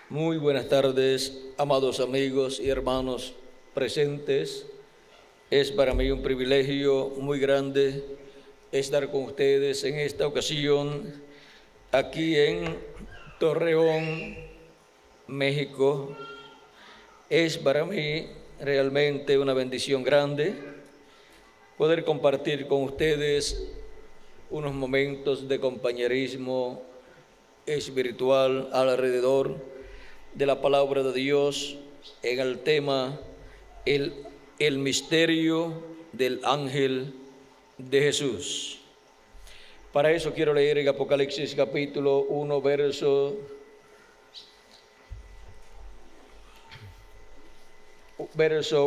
Muy buenas tardes, amados amigos y hermanos presentes. Es para mí un privilegio muy grande estar con ustedes en esta ocasión aquí en Torreón, México. Es para mí realmente una bendición grande poder compartir con ustedes unos momentos de compañerismo espiritual alrededor de la palabra de Dios en el tema el misterio del ángel de Jesús. Para eso quiero leer en Apocalipsis capítulo 1, verso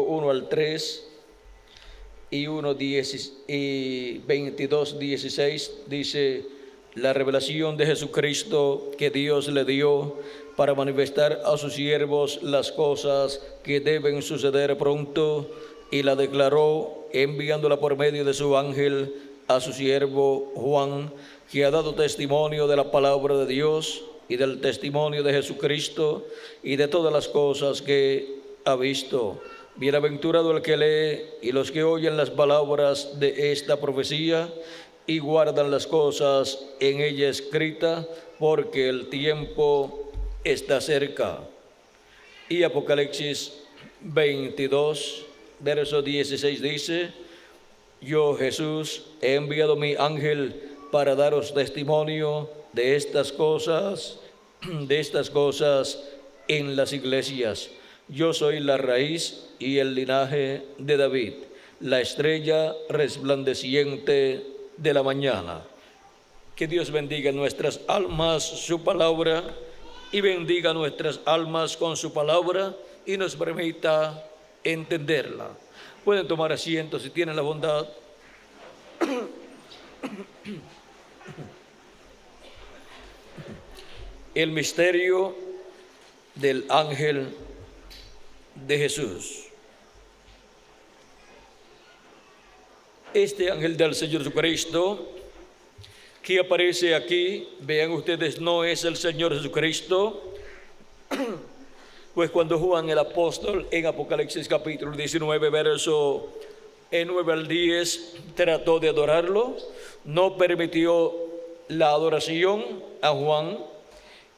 1 al 3 y 22, 16, dice: la revelación de Jesucristo que Dios le dio para manifestar a sus siervos las cosas que deben suceder pronto, y la declaró enviándola por medio de su ángel a su siervo Juan, que ha dado testimonio de la palabra de Dios y del testimonio de Jesucristo y de todas las cosas que ha visto. Bienaventurado el que lee y los que oyen las palabras de esta profecía y guardan las cosas en ella escritas, porque el tiempo está cerca. Y Apocalipsis 22, verso 16 dice: yo, Jesús, he enviado mi ángel para daros testimonio de estas cosas en las iglesias. Yo soy la raíz y el linaje de David, la estrella resplandeciente de la mañana. Que Dios bendiga nuestras almas su palabra, y bendiga nuestras almas con su palabra, y nos permita entenderla. Pueden tomar asiento si tienen la bondad. El misterio del ángel de Jesús. Este ángel del Señor Jesucristo que aparece aquí, vean ustedes, no es el Señor Jesucristo, pues cuando Juan el apóstol en Apocalipsis capítulo 19, verso 9 al 10, trató de adorarlo, no permitió la adoración a Juan.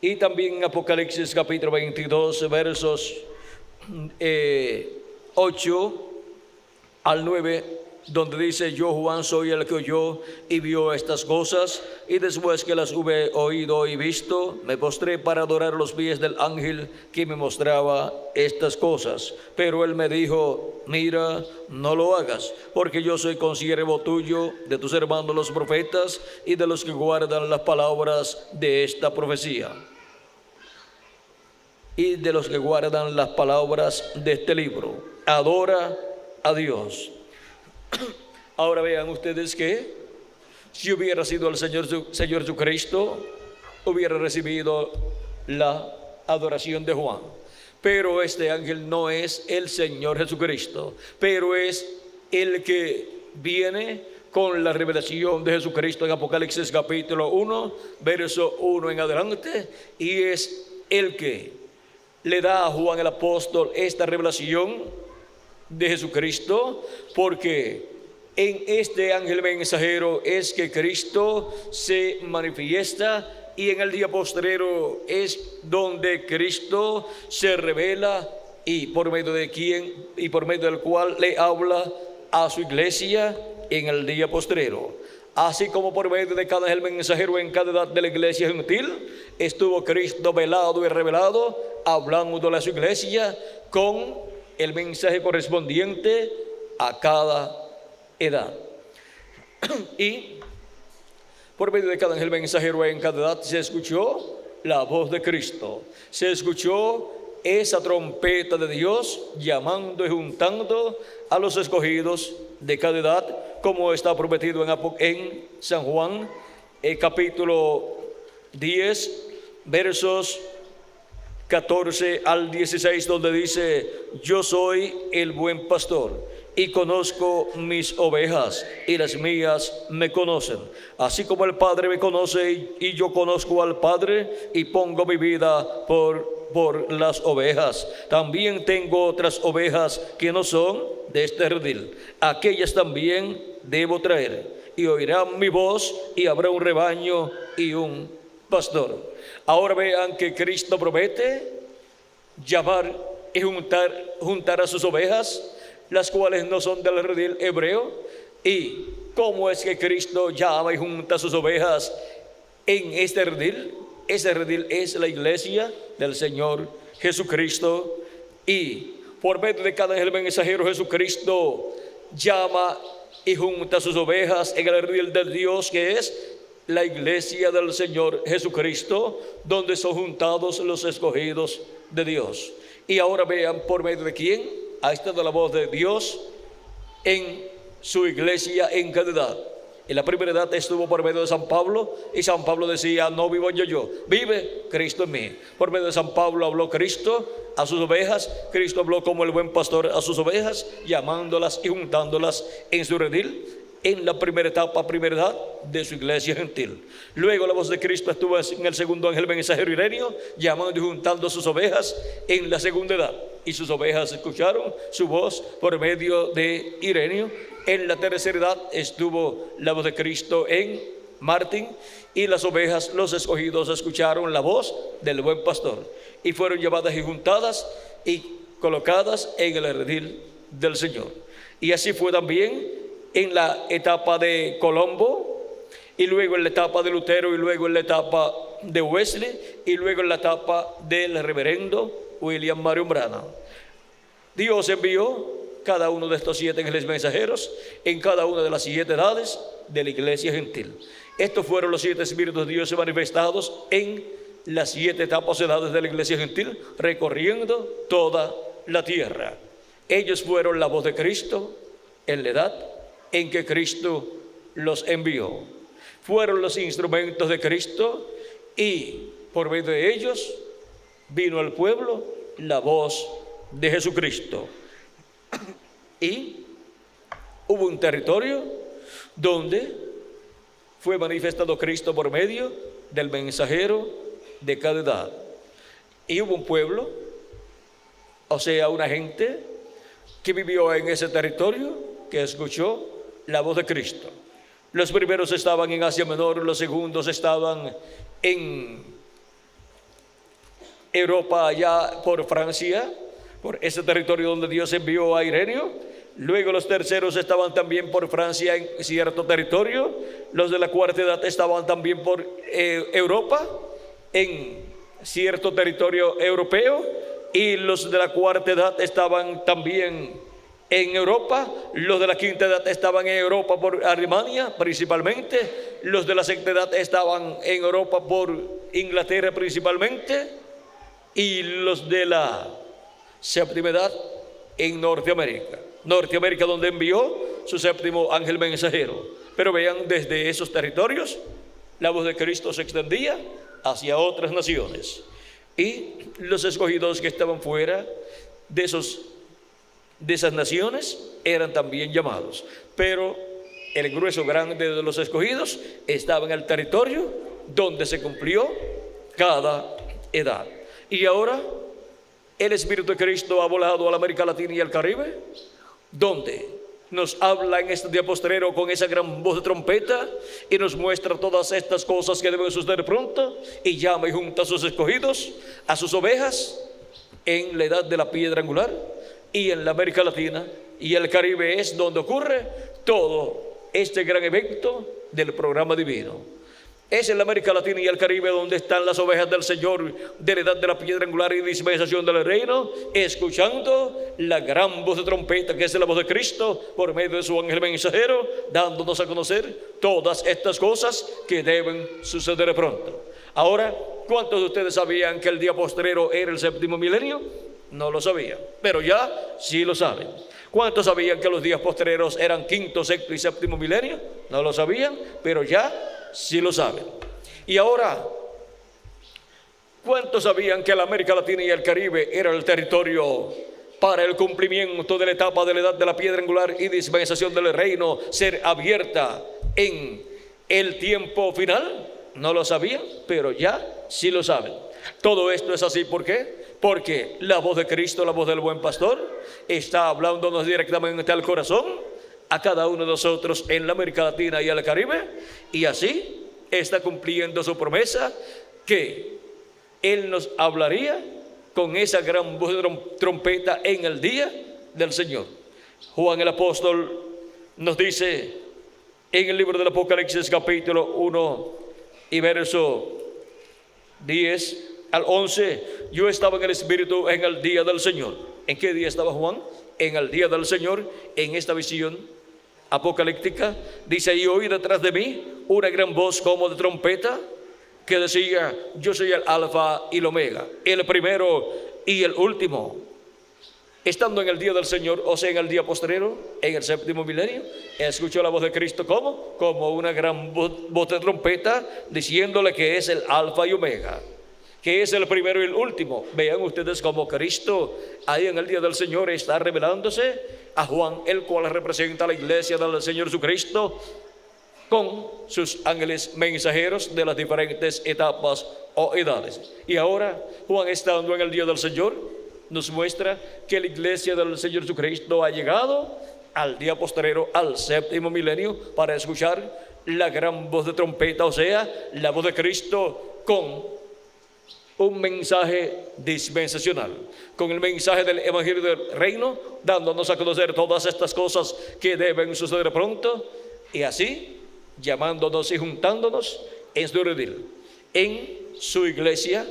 Y también en Apocalipsis capítulo 22, versos 8 al 9, donde dice: yo, Juan, soy el que oyó y vio estas cosas, y después que las hube oído y visto, me postré para adorar los pies del ángel que me mostraba estas cosas. Pero él me dijo: mira, no lo hagas, porque yo soy consiervo tuyo, de tus hermanos los profetas, y de los que guardan las palabras de esta profecía, y de los que guardan las palabras de este libro. Adora a Dios. Ahora vean ustedes que si hubiera sido el Señor Jesucristo, hubiera recibido la adoración de Juan. Pero este ángel no es el Señor Jesucristo, pero es el que viene con la revelación de Jesucristo en Apocalipsis capítulo 1, verso 1 en adelante, y es el que le da a Juan el apóstol esta revelación de Jesucristo, porque en este ángel mensajero es que Cristo se manifiesta, y en el día postrero es donde Cristo se revela, y por medio de quien y por medio del cual le habla a su iglesia en el día postrero. Así como por medio de cada ángel mensajero en cada edad de la iglesia gentil estuvo Cristo velado y revelado, hablando a su iglesia con el mensaje correspondiente a cada edad. Y por medio de cada ángel mensajero en cada edad se escuchó la voz de Cristo, se escuchó esa trompeta de Dios llamando y juntando a los escogidos de cada edad, como está prometido en San Juan capítulo 10, versos 14 al 16, donde dice: yo soy el buen pastor, y conozco mis ovejas, y las mías me conocen. Así como el Padre me conoce y yo conozco al Padre, y pongo mi vida por las ovejas. También tengo otras ovejas que no son de este redil. Aquellas también debo traer, y oirán mi voz, y habrá un rebaño y un pastor. Ahora vean que Cristo promete llamar y juntar a sus ovejas, las cuales no son del redil hebreo. ¿Y cómo es que Cristo llama y junta a sus ovejas en este redil? Ese redil es la iglesia del Señor Jesucristo, y por medio de cada ángel mensajero Jesucristo llama y junta a sus ovejas en el redil de Dios, que es la iglesia del Señor Jesucristo, donde son juntados los escogidos de Dios. Y ahora vean por medio de quién ha estado la voz de Dios en su iglesia en cada edad. En la primera edad estuvo por medio de San Pablo, y San Pablo decía: no vivo yo, vive Cristo en mí. Por medio de San Pablo habló Cristo a sus ovejas. Cristo habló como el buen pastor a sus ovejas, llamándolas y juntándolas en su redil, en la primera etapa, primera edad de su iglesia gentil. Luego la voz de Cristo estuvo en el segundo ángel mensajero Ireneo, llamando y juntando sus ovejas en la segunda edad, y sus ovejas escucharon su voz por medio de Ireneo. En la tercera edad estuvo la voz de Cristo en Martín, y las ovejas, los escogidos, escucharon la voz del buen pastor, y fueron llevadas y juntadas y colocadas en el redil del Señor. Y así fue también en la etapa de Colombo, y luego en la etapa de Lutero, y luego en la etapa de Wesley, y luego en la etapa del reverendo William Marion Branham. Dios envió cada uno de estos 7 ángeles mensajeros en cada una de las 7 edades de la iglesia gentil. Estos fueron los 7 espíritus de Dios manifestados en las 7 etapas edades de la iglesia gentil, recorriendo toda la tierra. Ellos fueron la voz de Cristo en la edad en que Cristo los envió. Fueron los instrumentos de Cristo, y por medio de ellos vino al pueblo la voz de Jesucristo. Y hubo un territorio donde fue manifestado Cristo por medio del mensajero de cada edad. Y hubo un pueblo, o sea, una gente que vivió en ese territorio, que escuchó la voz de Cristo. Los primeros estaban en Asia Menor, los segundos estaban en Europa, allá por Francia, por ese territorio donde Dios envió a Ireneo. Luego los terceros estaban también por Francia en cierto territorio. Los de la cuarta edad estaban también por Europa, en cierto territorio europeo. Y los de la cuarta edad estaban también en Europa. Los de la quinta edad estaban en Europa por Alemania principalmente. Los de la sexta edad estaban en Europa por Inglaterra principalmente. Y los de la séptima edad en Norteamérica, donde envió su séptimo ángel mensajero. Pero vean, desde esos territorios la voz de Cristo se extendía hacia otras naciones, y los escogidos que estaban fuera de esas naciones eran también llamados. Pero el grueso grande de los escogidos estaba en el territorio donde se cumplió cada edad. Y ahora el Espíritu de Cristo ha volado a la América Latina y al Caribe, donde nos habla en este día postrero con esa gran voz de trompeta, y nos muestra todas estas cosas que deben suceder pronto, y llama y junta a sus escogidos, a sus ovejas, en la edad de la piedra angular. Y en la América Latina y el Caribe es donde ocurre todo este gran evento del programa divino. Es en la América Latina y el Caribe donde están las ovejas del Señor de la edad de la piedra angular y dispensación del reino, escuchando la gran voz de trompeta, que es la voz de Cristo por medio de su ángel mensajero, dándonos a conocer todas estas cosas que deben suceder pronto. Ahora, ¿cuántos de ustedes sabían que el día postrero era el séptimo milenio? No lo sabían, pero ya sí lo saben. ¿Cuántos sabían que los días postreros eran quinto, sexto y séptimo milenio? No lo sabían, pero ya sí lo saben. Y ahora, ¿cuántos sabían que la América Latina y el Caribe era el territorio para el cumplimiento de la etapa de la edad de la piedra angular y dispensación del reino ser abierta en el tiempo final. No lo sabían, pero ya sí lo saben. Todo esto es así, ¿por qué? Porque la voz de Cristo, la voz del buen pastor, está hablándonos directamente al corazón, a cada uno de nosotros en la América Latina y el Caribe, y así está cumpliendo su promesa que Él nos hablaría con esa gran voz de trompeta en el día del Señor. Juan el apóstol nos dice en el libro del Apocalipsis capítulo 1 y verso 10 al 11, yo estaba en el Espíritu en el día del Señor. ¿En qué día estaba Juan? En el día del Señor, en esta visión apocalíptica. Dice, y oí detrás de mí una gran voz como de trompeta que decía, yo soy el alfa y el omega, el primero y el último. Estando en el día del Señor, o sea, en el día postrero, en el séptimo milenio, escuchó la voz de Cristo como una gran voz de trompeta, diciéndole que es el alfa y omega, que es el primero y el último. Vean ustedes cómo Cristo ahí en el día del Señor está revelándose a Juan, el cual representa a la iglesia del Señor Jesucristo, con sus ángeles mensajeros de las diferentes etapas o edades. Y ahora Juan, estando en el día del Señor, nos muestra que la iglesia del Señor Jesucristo ha llegado al día postrero, al séptimo milenio, para escuchar la gran voz de trompeta, o sea, la voz de Cristo, con un mensaje dispensacional, con el mensaje del Evangelio del Reino, dándonos a conocer todas estas cosas que deben suceder pronto, y así llamándonos y juntándonos en su redil, en su iglesia,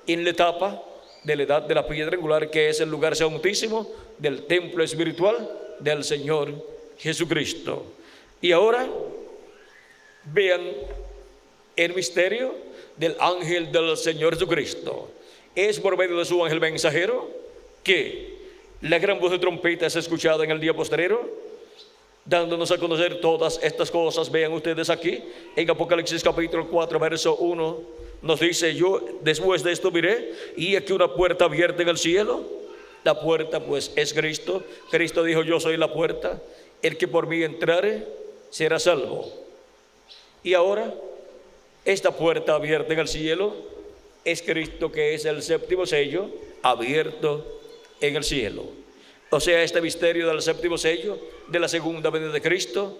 en la etapa de la edad de la piedra angular, que es el lugar santísimo del templo espiritual del Señor Jesucristo. Y ahora vean el misterio del ángel del Señor Jesucristo. Es por medio de su ángel mensajero que la gran voz de trompeta es escuchada en el día postrero, dándonos a conocer todas estas cosas. Vean ustedes aquí en Apocalipsis capítulo 4 verso 1 nos dice, yo después de esto miré y aquí una puerta abierta en el cielo. La puerta pues es Cristo. Cristo dijo, yo soy la puerta, el que por mí entrare será salvo. Y ahora esta puerta abierta en el cielo es Cristo, que es el séptimo sello abierto en el cielo. O sea, este misterio del séptimo sello de la segunda venida de Cristo,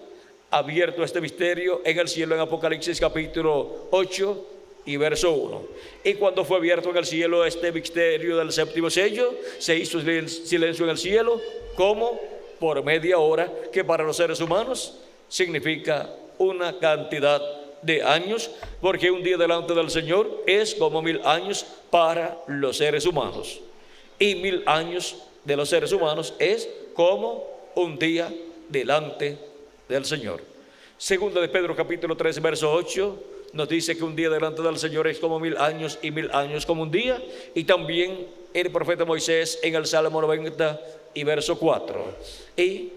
abierto este misterio en el cielo en Apocalipsis capítulo 8 y verso 1. Y cuando fue abierto en el cielo este misterio del séptimo sello, se hizo silencio en el cielo como por media hora, que para los seres humanos significa una cantidad de años, porque un día delante del Señor es como 1000 años para los seres humanos, y 1000 años de los seres humanos es como un día delante del Señor. Segunda de Pedro capítulo 3 verso 8 nos dice que un día delante del Señor es como 1000 años y 1000 años como un día. Y también el profeta Moisés en el Salmo 90 y verso 4. Y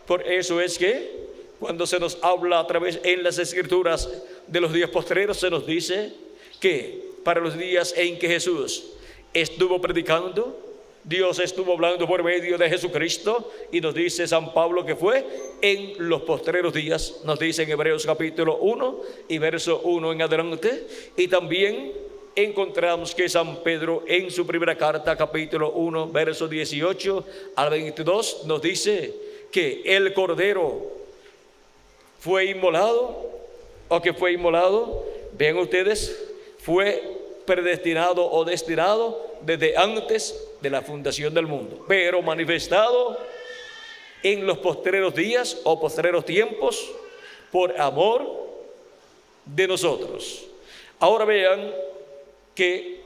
por eso es que cuando se nos habla a través en las escrituras de los días postreros, se nos dice que para los días en que Jesús estuvo predicando, Dios estuvo hablando por medio de Jesucristo, y nos dice San Pablo que fue en los postreros días, nos dice en Hebreos capítulo 1 y verso 1 en adelante. Y también encontramos que San Pedro en su primera carta capítulo 1 verso 18 al 22 nos dice que el Cordero fue inmolado, o que fue inmolado, vean ustedes, fue predestinado o destinado desde antes de la fundación del mundo, pero manifestado en los postreros días o postreros tiempos por amor de nosotros. Ahora vean que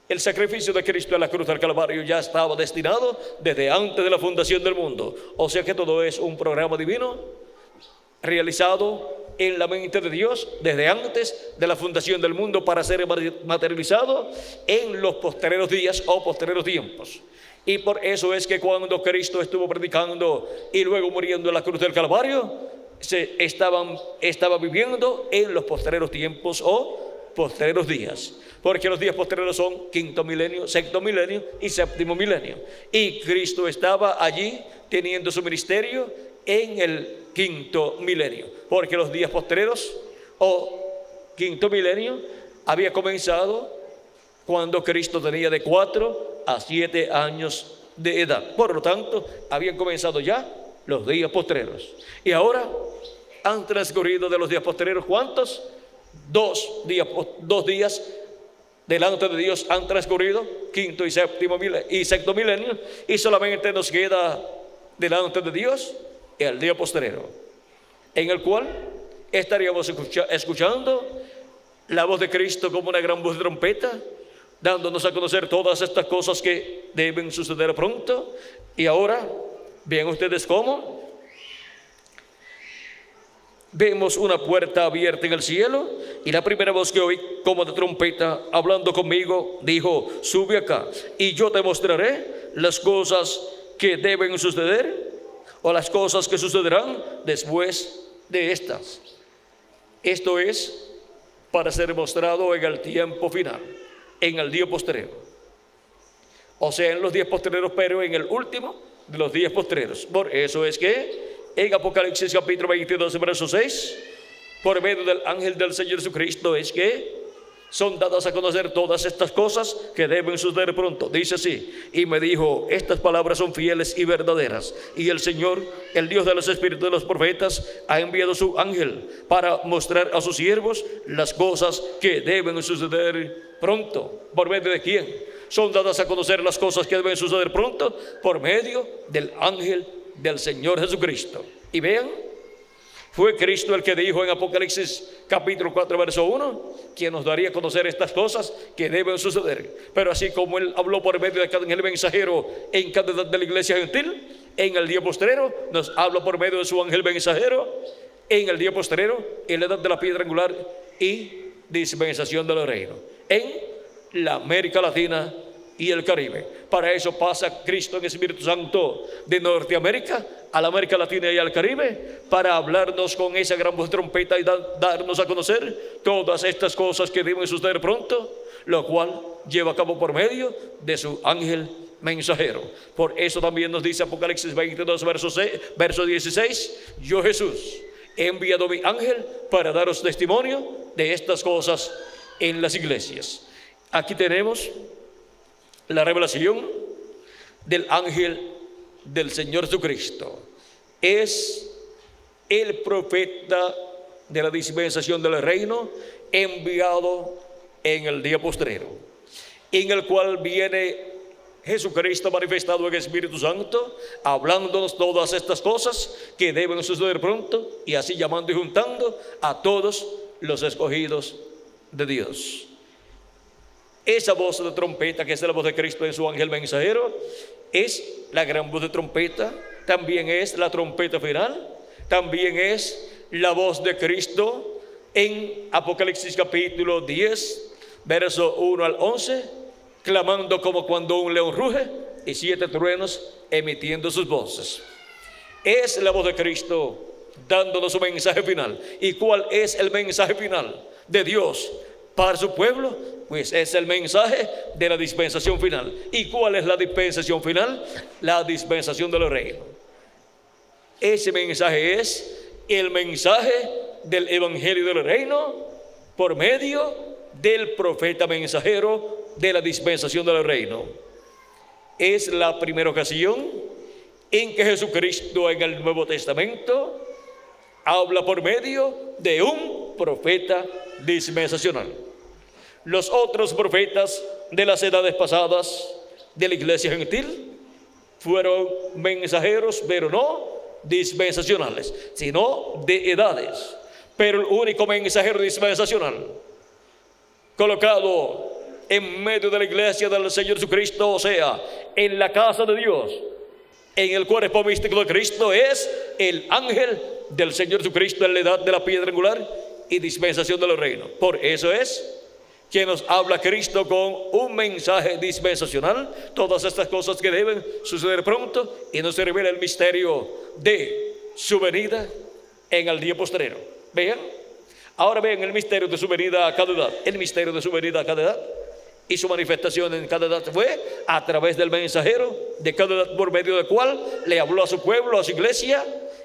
el sacrificio de Cristo en la cruz del Calvario ya estaba destinado desde antes de la fundación del mundo. O sea que todo es un programa divino realizado en la mente de Dios desde antes de la fundación del mundo, para ser materializado en los postreros días o postreros tiempos. Y por eso es que cuando Cristo estuvo predicando y luego muriendo en la cruz del Calvario, estaba viviendo en los postreros tiempos o postreros días. Porque los días postreros son quinto milenio, sexto milenio y séptimo milenio. Y Cristo estaba allí teniendo su ministerio en el quinto milenio. Porque los días postreros o quinto milenio había comenzado cuando Cristo tenía de 4 a 7 años de edad. Por lo tanto, habían comenzado ya los días postreros. Y ahora han transcurrido de los días postreros, ¿cuántos? 2 días delante de Dios han transcurrido, quinto y sexto milenio, y solamente nos queda delante de Dios el día postrero, en el cual estaríamos escuchando la voz de Cristo como una gran voz de trompeta, dándonos a conocer todas estas cosas que deben suceder pronto. Y ahora, vean ustedes cómo vemos una puerta abierta en el cielo, y la primera voz que oí como de trompeta hablando conmigo dijo: sube acá y yo te mostraré las cosas que deben suceder, o las cosas que sucederán después de estas. Esto es para ser mostrado en el tiempo final, en el día postrero. O sea, en los días postreros, pero en el último de los días postreros. Por eso es que en Apocalipsis capítulo 22, verso 6, por medio del ángel del Señor Jesucristo, es que son dadas a conocer todas estas cosas que deben suceder pronto. Dice así: y me dijo, estas palabras son fieles y verdaderas, y el Señor, el Dios de los espíritus de los profetas, ha enviado su ángel para mostrar a sus siervos las cosas que deben suceder pronto. ¿Por medio de quién son dadas a conocer las cosas que deben suceder pronto? Por medio del ángel del Señor Jesucristo. Y vean, fue Cristo el que dijo en Apocalipsis capítulo 4, verso 1, quien nos daría a conocer estas cosas que deben suceder. Pero así como Él habló por medio de cada ángel mensajero en cada edad de la iglesia gentil, en el día postrero nos habla por medio de su ángel mensajero en el día postrero, en la edad de la piedra angular y dispensación del reino, en la América Latina y el Caribe. Para eso pasa Cristo en Espíritu Santo de Norteamérica a la América Latina y al Caribe, para hablarnos con esa gran voz de trompeta y darnos a conocer todas estas cosas que deben suceder pronto, lo cual lleva a cabo por medio de su ángel mensajero. Por eso también nos dice Apocalipsis 22, verso 16: yo, Jesús, he enviado mi ángel para daros testimonio de estas cosas en las iglesias. Aquí tenemos la revelación del ángel del Señor Jesucristo. Es el profeta de la dispensación del reino, enviado en el día postrero, en el cual viene Jesucristo manifestado en Espíritu Santo, hablándonos todas estas cosas que deben suceder pronto, y así llamando y juntando a todos los escogidos de Dios. Esa voz de trompeta, que es la voz de Cristo en su ángel mensajero, es la gran voz de trompeta. También es la trompeta final. También es la voz de Cristo en Apocalipsis capítulo 10, verso 1 al 11, clamando como cuando un león ruge, y 7 truenos emitiendo sus voces. Es la voz de Cristo dándonos su mensaje final. ¿Y cuál es el mensaje final de Dios para su pueblo? Pues es el mensaje de la dispensación final. ¿Y cuál es la dispensación final? La dispensación del reino. Ese mensaje es el mensaje del evangelio del reino por medio del profeta mensajero de la dispensación del reino. Es la primera ocasión en que Jesucristo en el Nuevo Testamento habla por medio de un profeta dispensacional. Los otros profetas de las edades pasadas de la iglesia gentil fueron mensajeros, pero no dispensacionales, sino de edades. Pero el único mensajero dispensacional colocado en medio de la iglesia del Señor Jesucristo, o sea, en la casa de Dios, en el cuerpo místico de Cristo, es el ángel del Señor Jesucristo en la edad de la piedra angular y dispensación del reino. Por eso es que nos habla Cristo con un mensaje dispensacional, todas estas cosas que deben suceder pronto, y nos revela el misterio de su venida en el día postrero. Vean, Ahora vean el misterio de su venida a cada edad. El misterio de su venida a cada edad y su manifestación en cada edad fue a través del mensajero de cada edad, por medio del cual le habló a su pueblo, a su iglesia,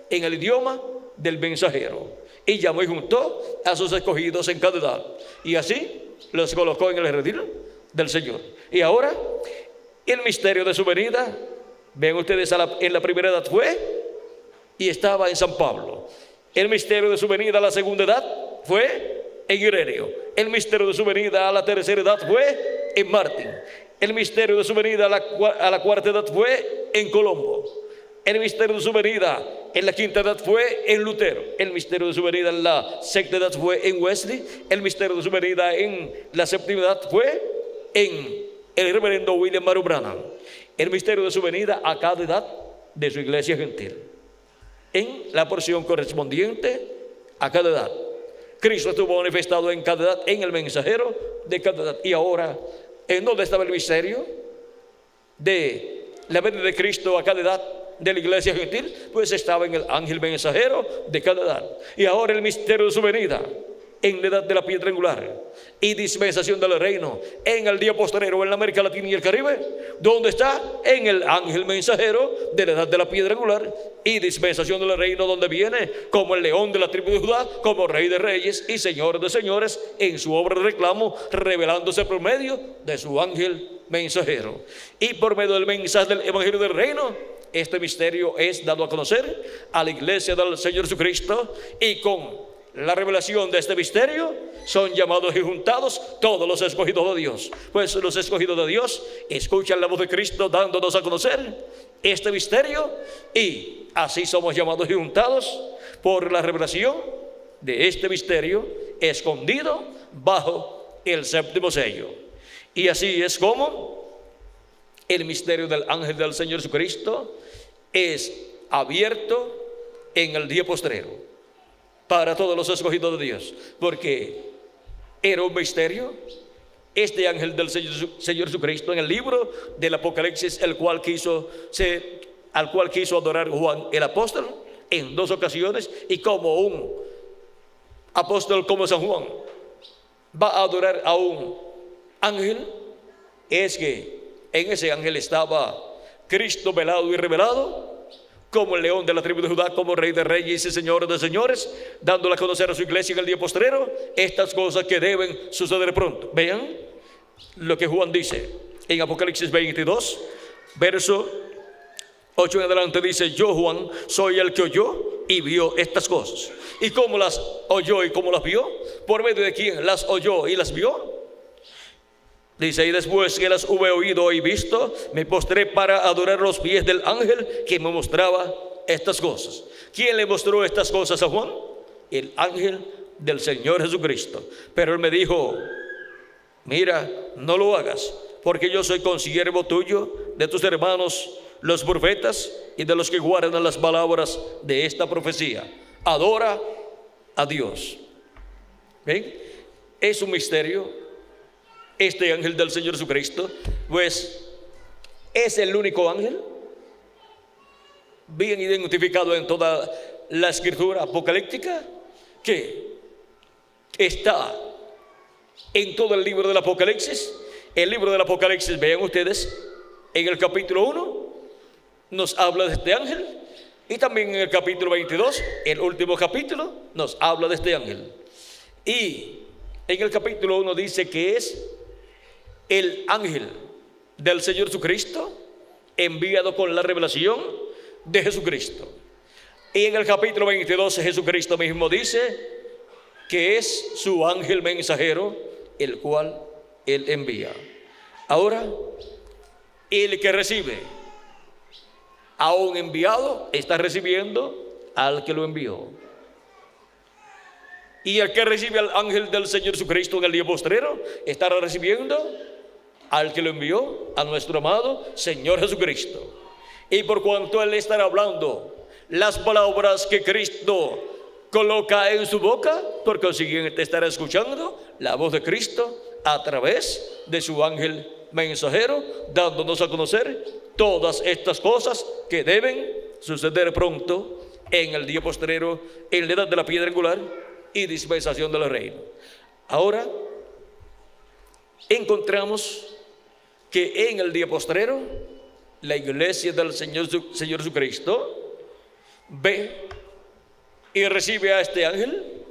en el idioma del mensajero, y llamó y juntó a sus escogidos en cada edad, y así los colocó en el redil del Señor. Y ahora el misterio de su venida, ven ustedes, en la primera edad fue y estaba en San Pablo. El misterio de su venida a la segunda edad fue en Ireneo. El misterio de su venida a la tercera edad fue en Martín. El misterio de su venida a la cuarta edad fue en Colombo. El misterio de su venida en la quinta edad fue en Lutero. El misterio de su venida en la sexta edad fue en Wesley. El misterio de su venida en la séptima edad fue en el reverendo William Maru Branham. El misterio de su venida a cada edad de su iglesia gentil, en la porción correspondiente a cada edad. Cristo estuvo manifestado en cada edad, en el mensajero de cada edad. Y ahora, ¿en dónde estaba el misterio de la venida de Cristo a cada edad de la iglesia gentil? Pues estaba en el ángel mensajero de cada edad. Y ahora el misterio de su venida en la edad de la piedra angular y dispensación del reino en el día postrero en la América Latina y el Caribe, ¿dónde está? En el ángel mensajero de la edad de la piedra angular y dispensación del reino, donde viene como el león de la tribu de Judá, como rey de reyes y señor de señores, en su obra de reclamo, revelándose por medio de su ángel mensajero. Y por medio del mensaje del evangelio del reino, este misterio es dado a conocer a la iglesia del Señor Jesucristo, y con la revelación de este misterio son llamados y juntados todos los escogidos de Dios. Pues los escogidos de Dios escuchan la voz de Cristo dándonos a conocer este misterio, y así somos llamados y juntados por la revelación de este misterio escondido bajo el séptimo sello. Y así es como el misterio del ángel del Señor Jesucristo es abierto en el día postrero para todos los escogidos de Dios, porque era un misterio. Este ángel del Señor Jesucristo, en el libro del Apocalipsis, al cual quiso adorar Juan el apóstol en dos ocasiones, y como un apóstol como San Juan va a adorar a un ángel, es que en ese ángel estaba Cristo velado y revelado como el león de la tribu de Judá, como rey de reyes y señor de señores, dándole a conocer a su iglesia en el día postrero estas cosas que deben suceder pronto. Vean lo que Juan dice en Apocalipsis 22, verso 8 en adelante. Dice: yo, Juan, soy el que oyó y vio estas cosas. ¿Y cómo las oyó y cómo las vio? ¿Por medio de quién las oyó y las vio? Dice: y después que las hube oído y visto, me postré para adorar los pies del ángel que me mostraba estas cosas. ¿Quién le mostró estas cosas a Juan? El ángel del Señor Jesucristo. Pero él me dijo: mira, no lo hagas, porque yo soy consiervo tuyo, de tus hermanos los profetas y de los que guardan las palabras de esta profecía. Adora a Dios. ¿Ven? Es un misterio. Este ángel del Señor Jesucristo, pues es el único ángel bien identificado en toda la escritura apocalíptica, que está en todo el libro del Apocalipsis. El libro del Apocalipsis, vean ustedes, en el capítulo 1 nos habla de este ángel, y también en el capítulo 22, el último capítulo, nos habla de este ángel. Y en el capítulo 1 dice que es el ángel del Señor Jesucristo enviado con la revelación de Jesucristo. Y en el capítulo 22 Jesucristo mismo dice que es su ángel mensajero, el cual él envía. Ahora, el que recibe a un enviado está recibiendo al que lo envió. Y el que recibe al ángel del Señor Jesucristo en el día postrero estará recibiendo al que lo envió, a nuestro amado Señor Jesucristo. Y por cuanto él estará hablando las palabras que Cristo coloca en su boca, por consiguiente estará escuchando la voz de Cristo a través de su ángel mensajero, dándonos a conocer todas estas cosas que deben suceder pronto en el día postrero, en la edad de la piedra angular y dispensación del reino. Ahora encontramos que en el día postrero la iglesia del Señor Jesucristo ve y recibe a este ángel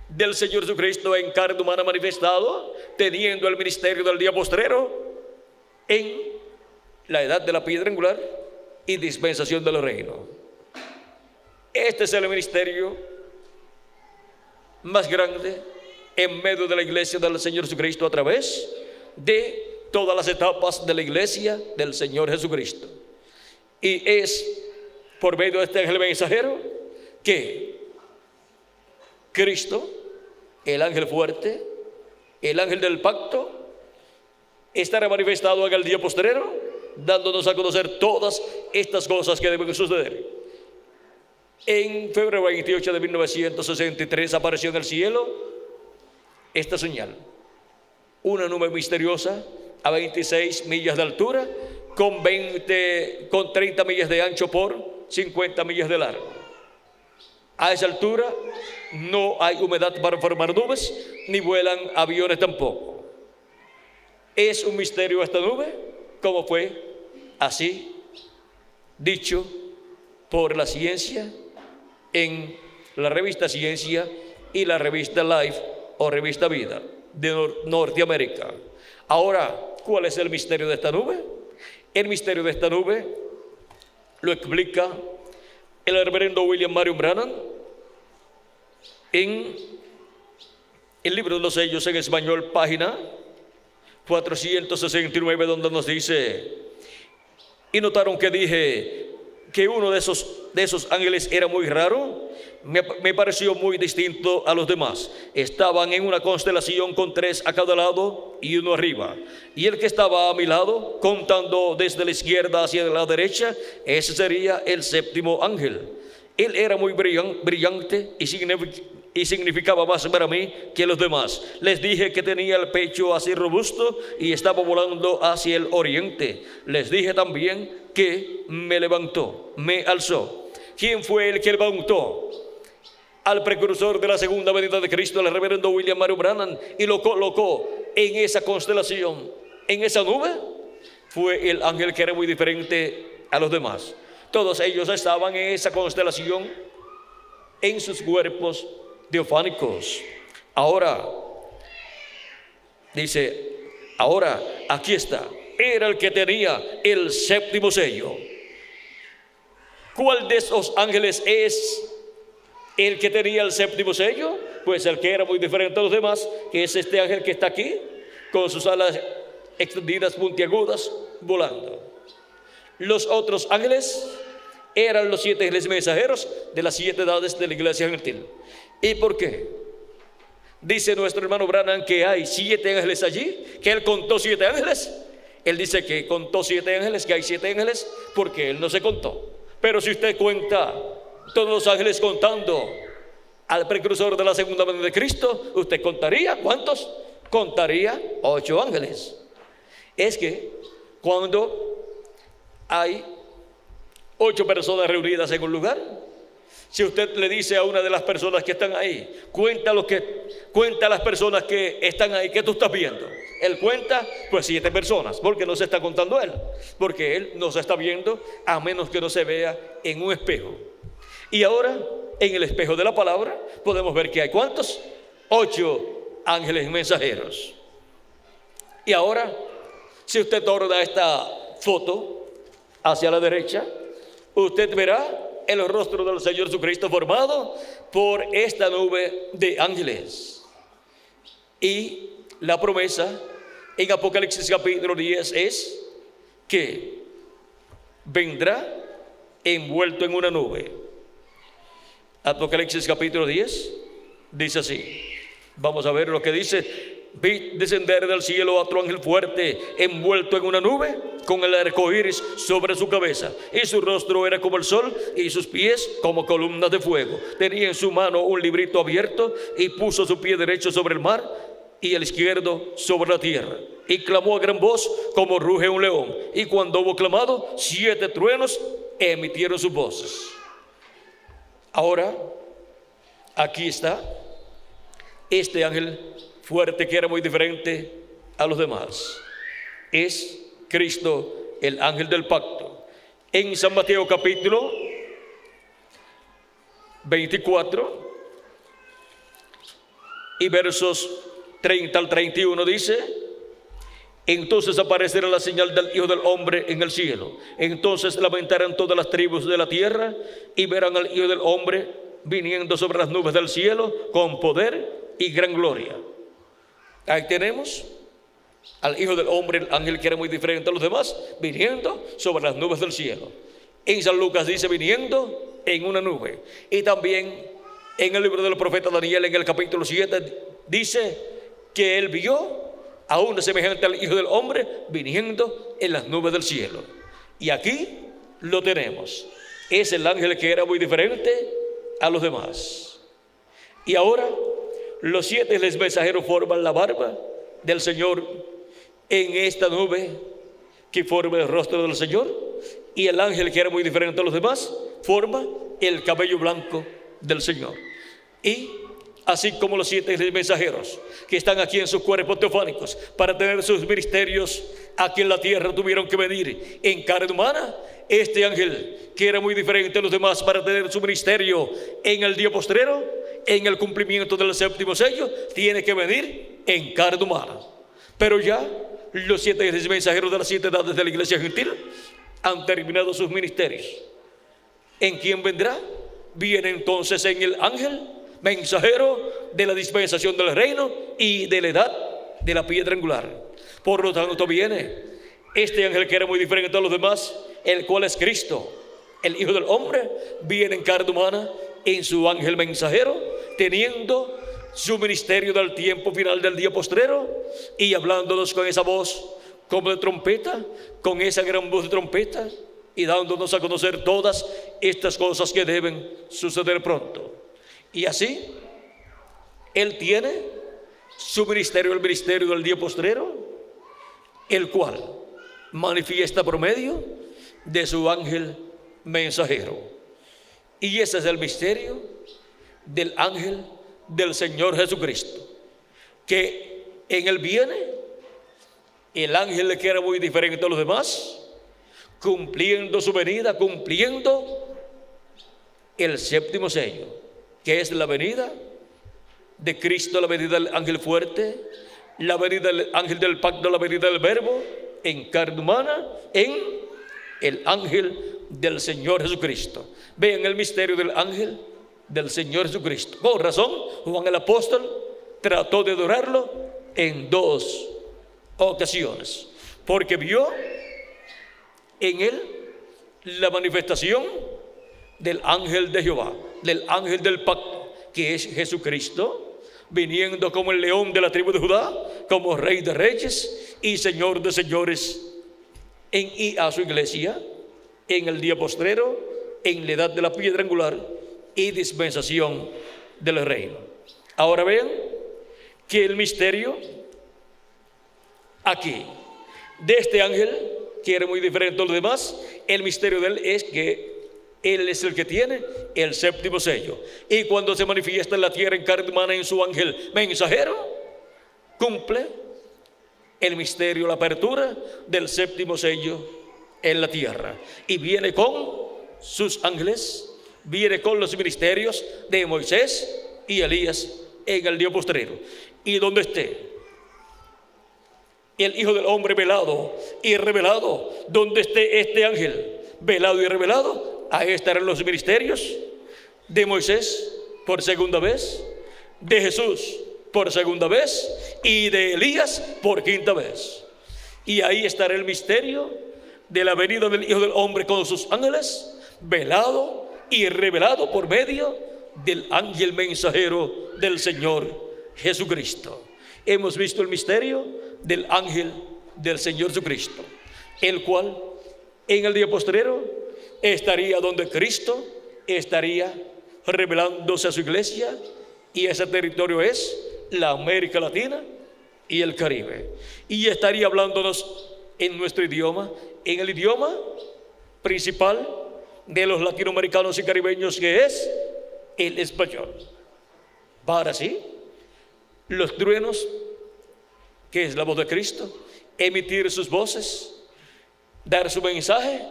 del Señor Jesucristo en carne humana manifestado, teniendo el ministerio del día postrero en la edad de la piedra angular y dispensación del reino. Este es el ministerio más grande en medio de la iglesia del Señor Jesucristo a través de todas las etapas de la iglesia del Señor Jesucristo. Y es por medio de este ángel mensajero que Cristo, el ángel fuerte, el ángel del pacto, estará manifestado en el día postrero, dándonos a conocer todas estas cosas que deben suceder. En febrero 28 de 1963 apareció en el cielo esta señal: una nube misteriosa a 26 millas de altura, con 30 millas de ancho por 50 millas de largo. A esa altura no hay humedad para formar nubes, ni vuelan aviones tampoco. Es un misterio esta nube, como fue así dicho por la ciencia en la revista Ciencia y la revista Life o revista Vida de Norteamérica. Ahora, ¿cuál es el misterio de esta nube? El misterio de esta nube lo explica el reverendo William Marion Branham en el libro de los sellos en español, página 469, donde nos dice: y notaron que dije que uno de esos ángeles era muy raro. Me pareció muy distinto a los demás. Estaban en una constelación con 3 a cada lado y uno arriba. Y el que estaba a mi lado, contando desde la izquierda hacia la derecha, ese sería el 7º ángel. Él era muy brillante y significaba más para mí que los demás. Les dije que tenía el pecho así robusto y estaba volando hacia el oriente. Les dije también que me levantó, me alzó. ¿Quién fue el que levantó al precursor de la segunda venida de Cristo, el reverendo William Marion Branham, y lo colocó en esa constelación, en esa nube? Fue el ángel que era muy diferente a los demás. Todos ellos estaban en esa constelación en sus cuerpos teofánicos. Ahora, dice, ahora aquí está, era el que tenía el 7º sello. ¿Cuál de esos ángeles es el que tenía el 7º sello? Pues el que era muy diferente a los demás, que es este ángel que está aquí, con sus alas extendidas, puntiagudas, volando. Los otros ángeles eran los 7 ángeles mensajeros de las 7 edades de la iglesia gentil. ¿Y por qué? Dice nuestro hermano Branham que hay 7 ángeles allí, que él contó 7 ángeles. Él dice que contó 7 ángeles, que hay 7 ángeles, porque él no se contó. Pero si usted cuenta todos los ángeles contando al precursor de la segunda venida de Cristo, ¿usted contaría cuántos? Contaría 8 ángeles. Es que cuando hay 8 personas reunidas en un lugar, si usted le dice a una de las personas que están ahí, cuenta las personas que están ahí, ¿qué tú estás viendo? Él cuenta, pues 7 personas, porque no se está contando él, porque él no se está viendo a menos que no se vea en un espejo. Y ahora, en el espejo de la palabra, podemos ver que hay ¿cuántos? 8 ángeles mensajeros. Y ahora, si usted torna esta foto hacia la derecha, usted verá el rostro del Señor Jesucristo formado por esta nube de ángeles. Y la promesa en Apocalipsis capítulo 10 es que vendrá envuelto en una nube. Apocalipsis capítulo 10 dice así. Vamos a ver lo que dice. Vi descender del cielo a otro ángel fuerte, envuelto en una nube, con el arco iris sobre su cabeza, y su rostro era como el sol, y sus pies como columnas de fuego. Tenía en su mano un librito abierto, y puso su pie derecho sobre el mar, y el izquierdo sobre la tierra. Y clamó a gran voz, como ruge un león. Y cuando hubo clamado, 7 truenos emitieron sus voces. Ahora, aquí está Este ángel fuerte, que era muy diferente a los demás, es Cristo, el ángel del pacto. En San Mateo capítulo 24 y versos 30 al 31 dice: entonces aparecerá la señal del Hijo del Hombre en el cielo. Entonces lamentarán todas las tribus de la tierra y verán al Hijo del Hombre viniendo sobre las nubes del cielo con poder y gran gloria. Ahí tenemos al Hijo del Hombre, el ángel que era muy diferente a los demás, viniendo sobre las nubes del cielo. En San Lucas dice viniendo en una nube. Y también en el libro del profeta Daniel, en el capítulo 7, dice que él vio a uno semejante al Hijo del Hombre viniendo en las nubes del cielo. Y aquí lo tenemos. Es el ángel que era muy diferente a los demás. Y ahora los 7 mensajeros forman la barba del Señor en esta nube que forma el rostro del Señor. Y el ángel que era muy diferente a los demás forma el cabello blanco del Señor. Y así como los 7 mensajeros que están aquí en sus cuerpos teofánicos para tener sus ministerios aquí en la tierra tuvieron que venir en carne humana, este ángel que era muy diferente a los demás para tener su ministerio en el día postrero, en el cumplimiento del 7º sello, tiene que venir en carne humana. Pero ya los 7 mensajeros de las 7 edades de la iglesia gentil han terminado sus ministerios. ¿En quién vendrá? Viene entonces en el ángel mensajero de la dispensación del reino y de la edad de la piedra angular. Por lo tanto viene este ángel que era muy diferente a los demás, el cual es Cristo, el Hijo del Hombre, viene en carne humana en su ángel mensajero, teniendo su ministerio del tiempo final del día postrero y hablándonos con esa voz como de trompeta, con esa gran voz de trompeta, y dándonos a conocer todas estas cosas que deben suceder pronto. Y así él tiene su ministerio, el ministerio del día postrero, el cual manifiesta por medio de su ángel mensajero. Y ese es el misterio del ángel del Señor Jesucristo, que en él viene el ángel que era muy diferente a los demás, cumpliendo su venida, cumpliendo el 7º sello, que es la venida de Cristo, la venida del ángel fuerte, la venida del ángel del pacto, la venida del verbo en carne humana, en el ángel del Señor Jesucristo. Vean el misterio del ángel del Señor Jesucristo. Con razón, Juan el apóstol trató de adorarlo en 2 ocasiones, porque vio en él la manifestación del ángel de Jehová, del ángel del pacto, que es Jesucristo, viniendo como el león de la tribu de Judá, como rey de reyes y señor de señores, y a su iglesia en el día postrero, en la edad de la piedra angular y dispensación del reino. Ahora vean que el misterio aquí de este ángel, que era muy diferente a los demás, el misterio de él es que él es el que tiene el 7º sello. Y cuando se manifiesta en la tierra en carne humana en su ángel mensajero, cumple el misterio, la apertura del 7º sello en la tierra. Y viene con sus ángeles, viene con los ministerios de Moisés y Elías en el día postrero. Y donde esté el Hijo del Hombre velado y revelado, donde esté este ángel velado y revelado, ahí estarán los ministerios de Moisés por segunda vez, de Jesús por segunda vez y de Elías por quinta vez. Y ahí estará el misterio de la venida del Hijo del Hombre con sus ángeles, velado y revelado por medio del ángel mensajero del Señor Jesucristo. Hemos visto el misterio del ángel del Señor Jesucristo, el cual en el día postrero estaría donde Cristo estaría revelándose a su iglesia, y ese territorio es la América Latina y el Caribe, y estaría hablándonos en nuestro idioma, en el idioma principal de los latinoamericanos y caribeños, que es el español. Para así los truenos, que es la voz de Cristo, emitir sus voces, dar su mensaje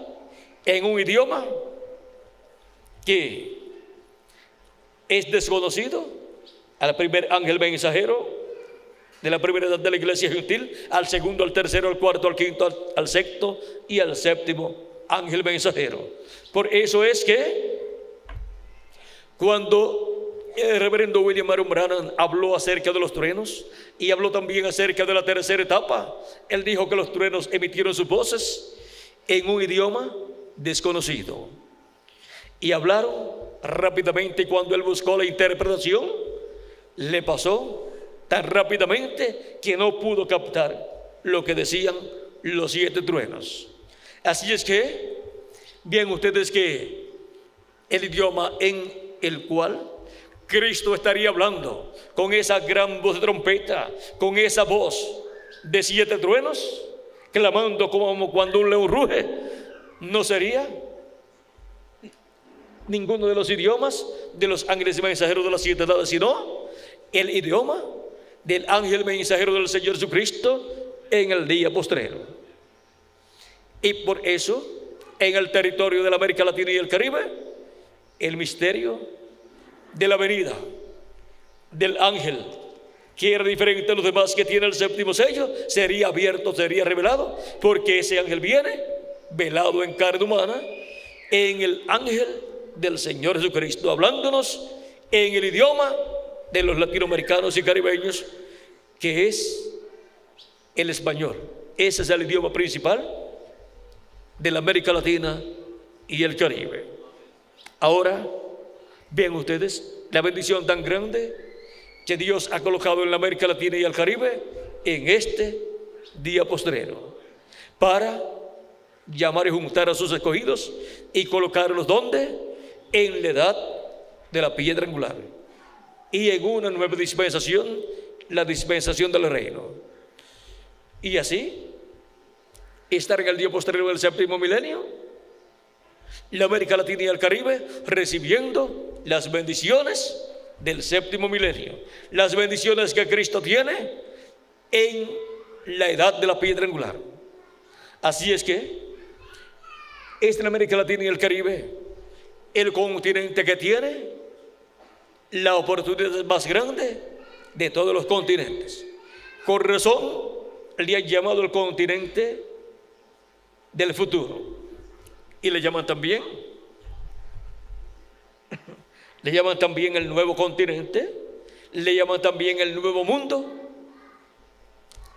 en un idioma que es desconocido al primer ángel mensajero de la primera edad de la iglesia gentil, al segundo, al tercero, al cuarto, al quinto, al sexto y al séptimo ángel mensajero. Por eso es que cuando el reverendo William Marion Branham habló acerca de los truenos y habló también acerca de la tercera etapa, él dijo que los truenos emitieron sus voces en un idioma desconocido y hablaron rápidamente, y cuando él buscó la interpretación, le pasó tan rápidamente que no pudo captar lo que decían los 7 truenos. Así es que, bien ustedes, que el idioma en el cual Cristo estaría hablando, con esa gran voz de trompeta, con esa voz de 7 truenos, clamando como cuando un león ruge, no sería ninguno de los idiomas de los ángeles mensajeros de las 7 edades, sino el idioma del ángel mensajero del Señor Jesucristo en el día postrero. Y por eso, en el territorio de la América Latina y el Caribe, el misterio de la venida del ángel, que era diferente a los demás, que tiene el séptimo sello, sería abierto, sería revelado, porque ese ángel viene velado en carne humana, en el ángel del Señor Jesucristo, hablándonos en el idioma de los latinoamericanos y caribeños, que es el español. Ese es el idioma principal de la América Latina y el Caribe. Ahora, vean ustedes la bendición tan grande que Dios ha colocado en la América Latina y el Caribe en este día postrero, para llamar y juntar a sus escogidos y colocarlos ¿dónde? En la edad de la piedra angular y en una nueva dispensación, la dispensación del reino, y así estar en el día postrero del séptimo milenio, la América Latina y el Caribe recibiendo las bendiciones del séptimo milenio, las bendiciones que Cristo tiene en la edad de la piedra angular. Así es que es la América Latina y el Caribe el continente que tiene la oportunidad más grande de todos los continentes. Con razón le han llamado el continente del futuro, y le llaman también el nuevo continente, le llaman también el nuevo mundo,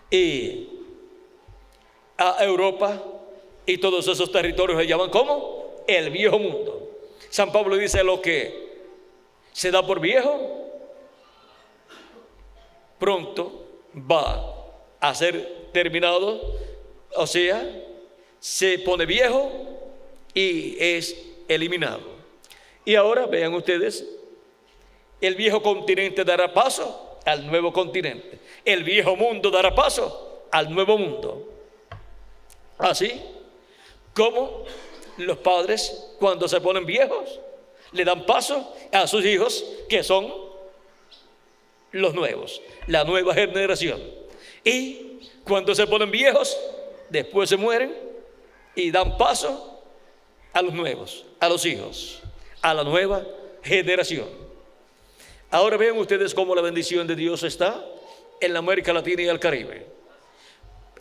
y a Europa y todos esos territorios le llaman como el viejo mundo. San Pablo dice: lo que se da por viejo pronto va a ser terminado, o sea, se pone viejo y es eliminado. Y ahora vean ustedes, el viejo continente dará paso al nuevo continente, el viejo mundo dará paso al nuevo mundo. Así como los padres, cuando se ponen viejos, le dan paso a sus hijos, que son los nuevos, la nueva generación. Y cuando se ponen viejos, después se mueren y dan paso a los nuevos, a los hijos, a la nueva generación. Ahora vean ustedes cómo la bendición de Dios está en la América Latina y el Caribe.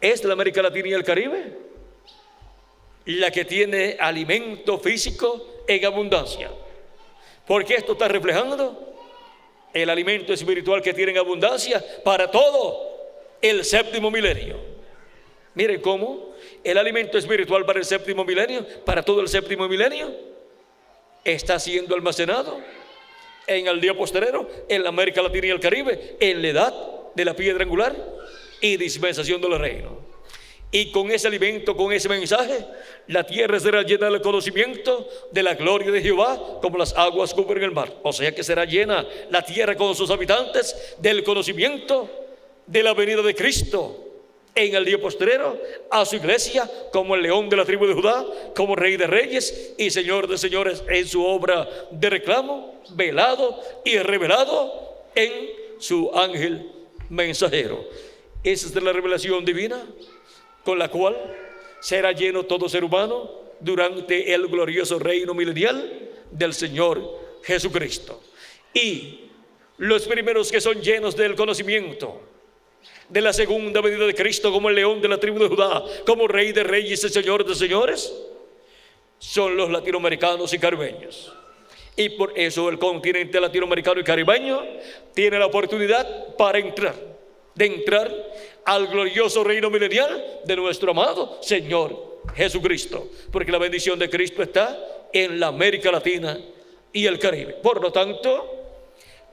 ¿Es la América Latina y el Caribe la que tiene alimento físico en abundancia? Porque esto está reflejando el alimento espiritual que tiene en abundancia para todo el séptimo milenio. Miren cómo el alimento espiritual para el séptimo milenio, para todo el séptimo milenio, está siendo almacenado en el día postrero, en la América Latina y el Caribe, en la edad de la piedra angular y dispensación del reino. Y con ese alimento, con ese mensaje, la tierra será llena del conocimiento de la gloria de Jehová, como las aguas cubren el mar. O sea que será llena la tierra con sus habitantes del conocimiento de la venida de Cristo en el día postrero a su iglesia, como el león de la tribu de Judá, como rey de reyes y señor de señores, en su obra de reclamo, velado y revelado en su ángel mensajero. Esa es la revelación divina con la cual será lleno todo ser humano durante el glorioso reino milenial del Señor Jesucristo. Y los primeros que son llenos del conocimiento de la segunda venida de Cristo, como el león de la tribu de Judá, como Rey de reyes y Señor de señores, son los latinoamericanos y caribeños. Y por eso el continente latinoamericano y caribeño tiene la oportunidad para entrar al glorioso reino milenial de nuestro amado Señor Jesucristo, porque la bendición de Cristo está en la América Latina y el Caribe. Por lo tanto,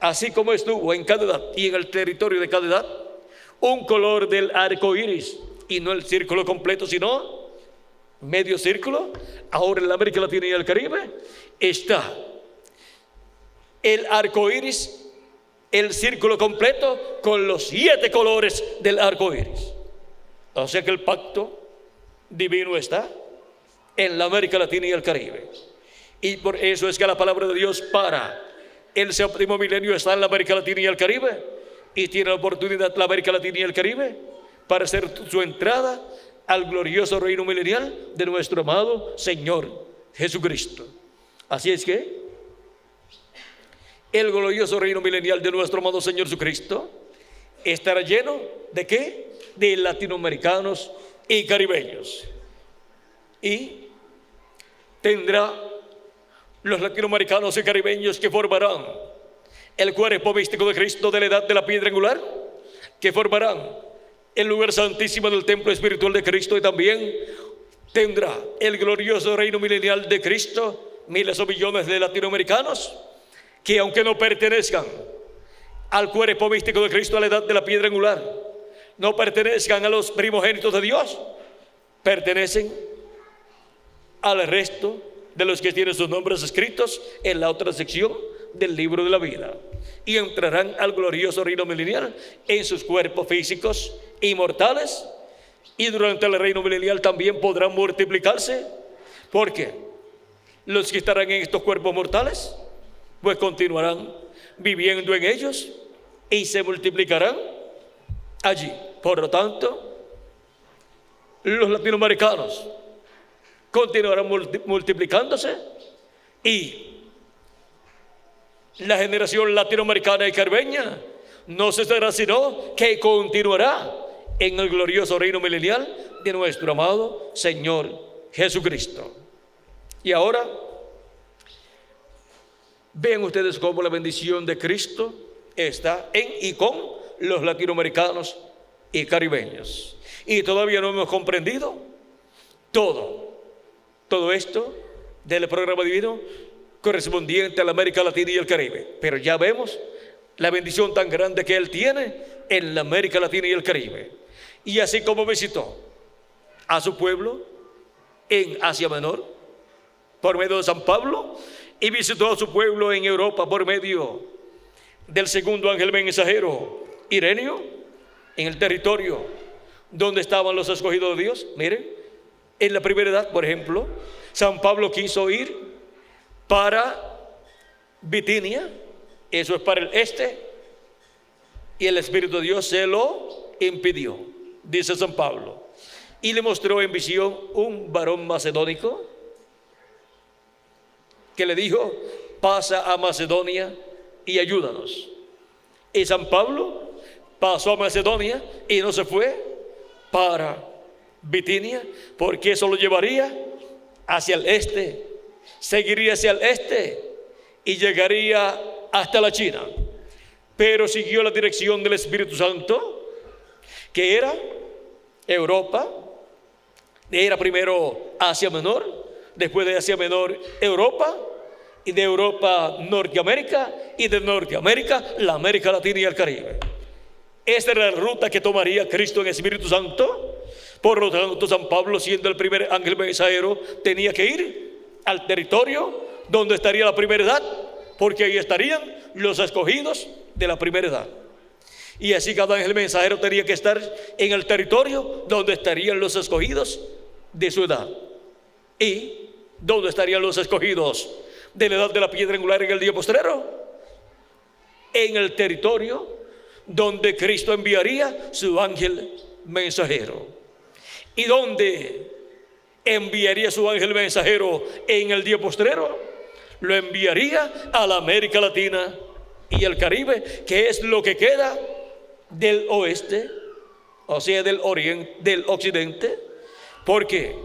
así como estuvo en cada edad y en el territorio de cada edad un color del arco iris, y no el círculo completo, sino medio círculo, ahora en la América Latina y el Caribe está el arco iris, el círculo completo con los 7 colores del arco iris. O sea que el pacto divino está en la América Latina y el Caribe. Y por eso es que la palabra de Dios para el séptimo milenio está en la América Latina y el Caribe. Y tiene la oportunidad la América Latina y el Caribe para hacer su entrada al glorioso reino milenial de nuestro amado Señor Jesucristo. Así es que el glorioso reino milenial de nuestro amado Señor Jesucristo estará lleno ¿de qué? De latinoamericanos y caribeños. Y tendrá los latinoamericanos y caribeños que formarán el cuerpo místico de Cristo de la edad de la piedra angular, que formarán el lugar santísimo del templo espiritual de Cristo, y también tendrá el glorioso reino milenial de Cristo miles o millones de latinoamericanos que, aunque no pertenezcan al cuerpo místico de Cristo a la edad de la piedra angular, no pertenezcan a los primogénitos de Dios, pertenecen al resto de los que tienen sus nombres escritos en la otra sección del libro de la vida, y entrarán al glorioso reino milenial en sus cuerpos físicos inmortales, y durante el reino milenial también podrán multiplicarse, porque los que estarán en estos cuerpos mortales pues continuarán viviendo en ellos y se multiplicarán allí. Por lo tanto, los latinoamericanos continuarán multiplicándose, y la generación latinoamericana y caribeña no cesará, sino que continuará en el glorioso reino milenial de nuestro amado Señor Jesucristo. Y ahora vean ustedes cómo la bendición de Cristo está en y con los latinoamericanos y caribeños. Y todavía no hemos comprendido todo esto del programa divino correspondiente a la América Latina y el Caribe. Pero ya vemos la bendición tan grande que Él tiene en la América Latina y el Caribe. Y así como visitó a su pueblo en Asia Menor por medio de San Pablo, y visitó a su pueblo en Europa por medio del segundo ángel mensajero Ireneo, en el territorio donde estaban los escogidos de Dios. Miren, en la primera edad, por ejemplo, San Pablo quiso ir para Bitinia, eso es para el este, y el Espíritu de Dios se lo impidió, dice San Pablo, y le mostró en visión un varón macedónico que le dijo: pasa a Macedonia y ayúdanos. Y San Pablo pasó a Macedonia y no se fue para Bitinia, porque eso lo llevaría hacia el este, seguiría hacia el este y llegaría hasta la China. Pero siguió la dirección del Espíritu Santo, que era Europa. Era primero Asia Menor, después de Asia Menor Europa, y de Europa Norteamérica, y de Norteamérica la América Latina y el Caribe. Esta era la ruta que tomaría Cristo en Espíritu Santo. Por lo tanto, San Pablo, siendo el primer ángel mensajero, tenía que ir al territorio donde estaría la primera edad, porque ahí estarían los escogidos de la primera edad. Y así cada ángel mensajero tenía que estar en el territorio donde estarían los escogidos de su edad. ¿Y dónde estarían los escogidos de la edad de la piedra angular en el día postrero? En el territorio donde Cristo enviaría su ángel mensajero. ¿Y dónde enviaría su ángel mensajero en el día postrero? Lo enviaría a la América Latina y el Caribe, que es lo que queda del oeste, o sea, del oriente, del occidente, porque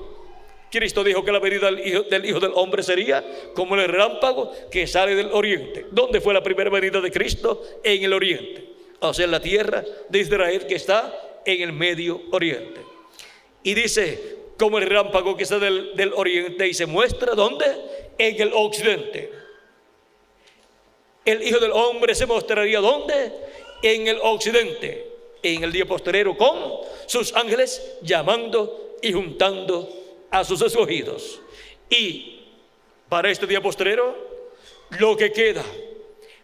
Cristo dijo que la venida del Hijo del Hombre sería como el relámpago que sale del oriente. ¿Dónde fue la primera venida de Cristo? En el oriente, o sea, en la tierra de Israel, que está en el Medio Oriente. Y dice, como el relámpago que está del oriente, y se muestra ¿dónde? En el occidente. El Hijo del Hombre se mostraría ¿dónde? En el occidente, en el día postrero, con sus ángeles llamando y juntando a sus escogidos. Y para este día postrero, lo que queda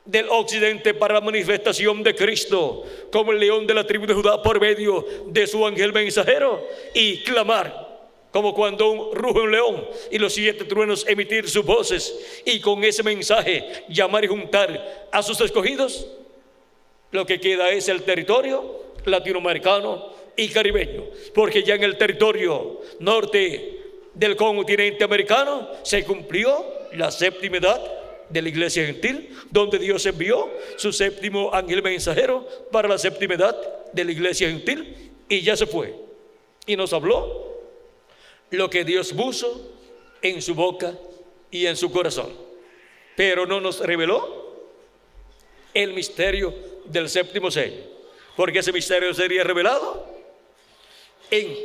del occidente para la manifestación de Cristo como el león de la tribu de Judá por medio de su ángel mensajero, y clamar como cuando ruge un león y los 7 truenos emitir sus voces, y con ese mensaje llamar y juntar a sus escogidos. Lo que queda es el territorio latinoamericano y caribeño, porque ya en el territorio norte del continente americano se cumplió la séptima edad de la iglesia gentil, donde Dios envió su séptimo ángel mensajero para la séptima edad de la iglesia gentil, y ya se fue y nos habló lo que Dios puso en su boca y en su corazón, pero no nos reveló el misterio del séptimo sello, porque ese misterio sería revelado en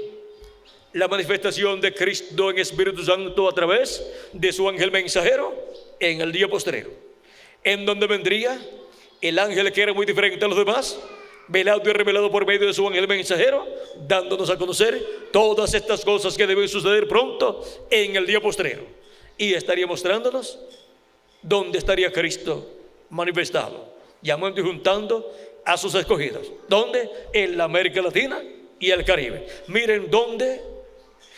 la manifestación de Cristo en Espíritu Santo a través de su ángel mensajero en el día postrero, en donde vendría el ángel que era muy diferente a los demás, velado y revelado por medio de su ángel mensajero, dándonos a conocer todas estas cosas que deben suceder pronto en el día postrero, y estaría mostrándonos dónde estaría Cristo manifestado, llamando y juntando a sus escogidos. ¿Dónde? En la América Latina y el Caribe. Miren dónde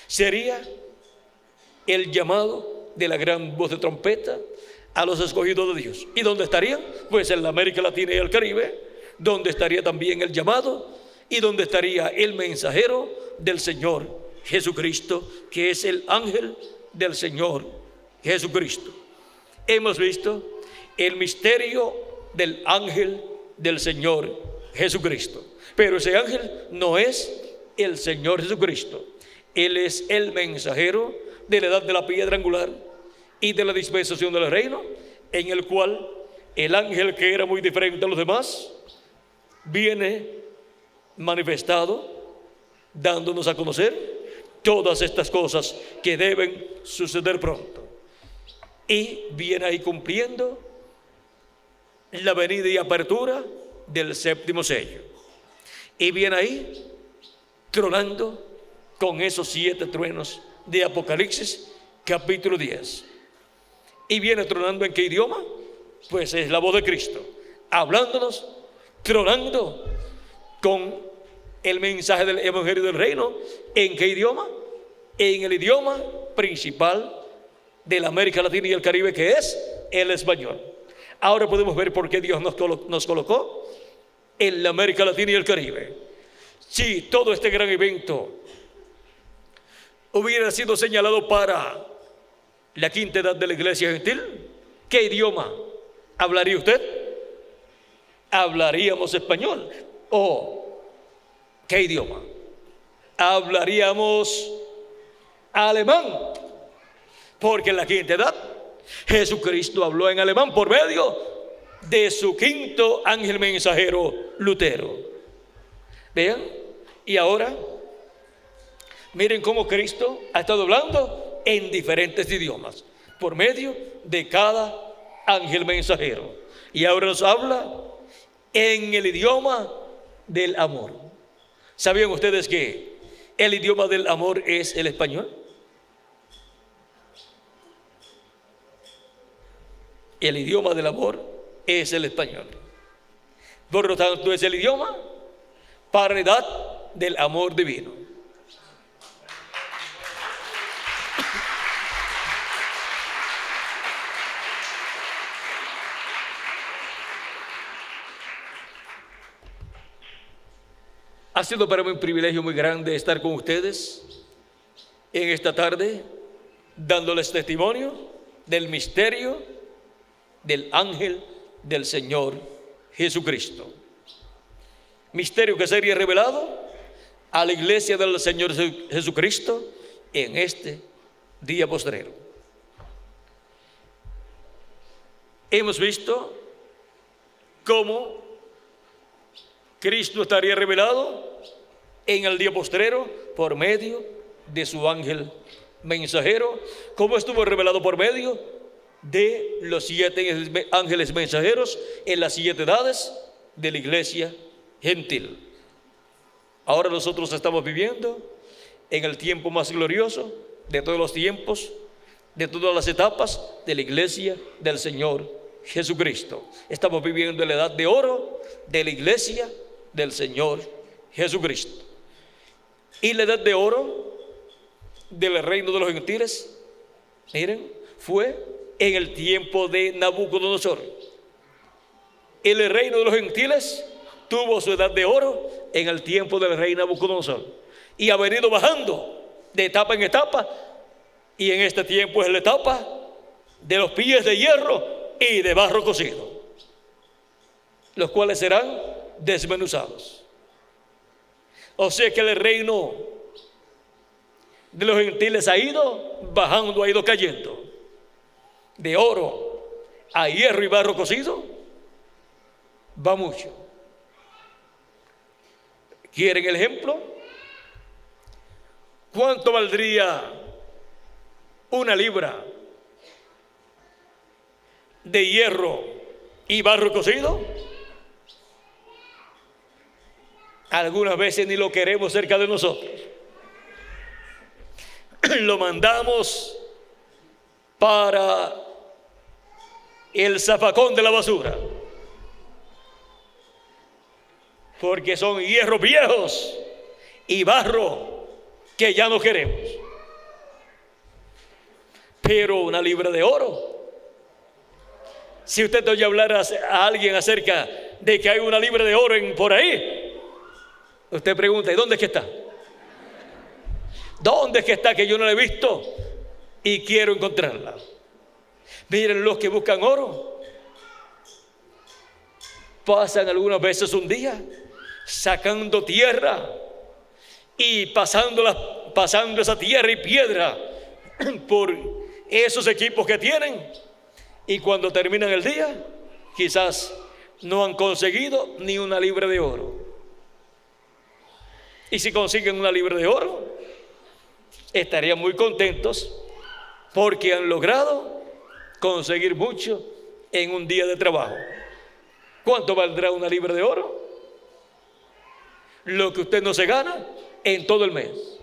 sería el llamado de la gran voz de trompeta a los escogidos de Dios. ¿Y dónde estarían? Pues en la América Latina y el Caribe, donde estaría también el llamado y donde estaría el mensajero del Señor Jesucristo, que es el ángel del Señor Jesucristo. Hemos visto el misterio del ángel del Señor Jesucristo, pero ese ángel no es el Señor Jesucristo. Él es el mensajero de la edad de la piedra angular y de la dispensación del reino, en el cual el ángel, que era muy diferente a los demás, viene manifestado, dándonos a conocer todas estas cosas que deben suceder pronto, y viene ahí cumpliendo la venida y apertura del séptimo sello, y viene ahí tronando con esos 7 truenos de Apocalipsis capítulo 10. Y viene tronando ¿en qué idioma? Pues es la voz de Cristo, hablándonos, tronando con el mensaje del evangelio del reino. ¿En qué idioma? En el idioma principal de la América Latina y el Caribe, que es el español. Ahora podemos ver por qué Dios nos colocó en la América Latina y el Caribe. Si todo este gran evento hubiera sido señalado para la quinta edad de la iglesia gentil, ¿qué idioma hablaría usted? ¿Hablaríamos español? ¿O qué idioma? ¿Hablaríamos alemán? Porque en la quinta edad Jesucristo habló en alemán por medio de su quinto ángel mensajero, Lutero. Vean, y ahora miren cómo Cristo ha estado hablando en diferentes idiomas por medio de cada ángel mensajero, y ahora nos habla en el idioma del amor. ¿Sabían ustedes que el idioma del amor es el español? El idioma del amor es el español. Por lo tanto, es el idioma para la edad del amor divino. Ha sido para mí un privilegio muy grande estar con ustedes en esta tarde, dándoles testimonio del misterio del ángel del Señor Jesucristo. Misterio que sería revelado a la iglesia del Señor Jesucristo en este día postrero. Hemos visto cómo Cristo estaría revelado en el día postrero por medio de su ángel mensajero, cómo estuvo revelado por medio de los 7 ángeles mensajeros en las 7 edades de la iglesia gentil. Ahora nosotros estamos viviendo en el tiempo más glorioso de todos los tiempos, de todas las etapas de la iglesia del Señor Jesucristo. Estamos viviendo en la edad de oro de la iglesia del Señor Jesucristo. Y la edad de oro del reino de los gentiles, miren, fue en el tiempo de Nabucodonosor. El reino de los gentiles tuvo su edad de oro en el tiempo del rey Nabucodonosor y ha venido bajando de etapa en etapa, y en este tiempo es la etapa de los pies de hierro y de barro cocido, los cuales serán desmenuzados. O sea que el reino de los gentiles ha ido bajando, ha ido cayendo de oro a hierro y barro cocido, va mucho. ¿Quieren el ejemplo? ¿Cuánto valdría una libra de hierro y barro cocido? Algunas veces ni lo queremos cerca de nosotros. Lo mandamos para el zafacón de la basura, porque son hierros viejos y barro que ya no queremos. Pero una libra de oro, si usted oye hablar a alguien acerca de que hay una libra de oro por ahí, usted pregunta: ¿y dónde es que está? ¿Dónde es que está, que yo no la he visto y quiero encontrarla? Miren, los que buscan oro pasan algunas veces un día sacando tierra y pasando esa tierra y piedra por esos equipos que tienen, y cuando terminan el día quizás no han conseguido ni una libra de oro. Y si consiguen una libra de oro, estarían muy contentos porque han logrado conseguir mucho en un día de trabajo. ¿Cuánto valdrá una libra de oro? Lo que usted no se gana en todo el mes.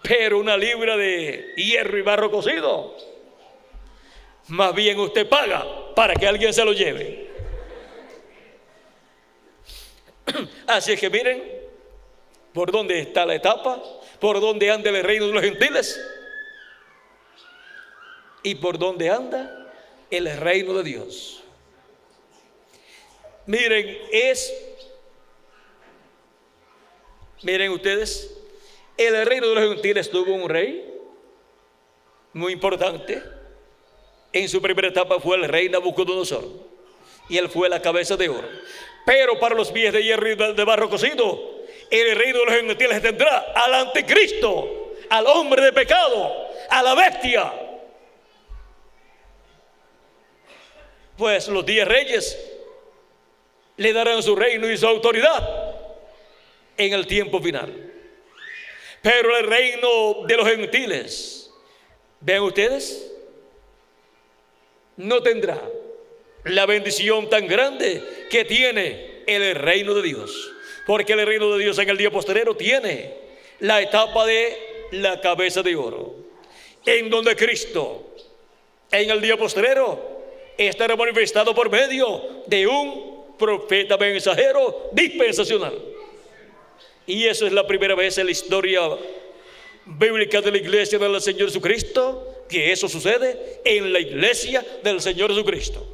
Pero una libra de hierro y barro cocido, más bien usted paga para que alguien se lo lleve. Así es que miren por dónde está la etapa, por dónde anda el reino de los gentiles y por dónde anda el reino de Dios. Miren ustedes, el reino de los gentiles tuvo un rey muy importante. En su primera etapa fue el rey Nabucodonosor, y él fue la cabeza de oro. Pero para los pies de hierro y de barro cocido, el reino de los gentiles tendrá al anticristo, al hombre de pecado, a la bestia. Pues los 10 reyes le darán su reino y su autoridad en el tiempo final. Pero el reino de los gentiles, vean ustedes, no tendrá la bendición tan grande que tiene el reino de Dios, porque el reino de Dios en el día postrero tiene la etapa de la cabeza de oro, en donde Cristo en el día postrero estará manifestado por medio de un profeta mensajero dispensacional. Y eso es la primera vez en la historia bíblica de la iglesia del Señor Jesucristo que eso sucede en la iglesia del Señor Jesucristo.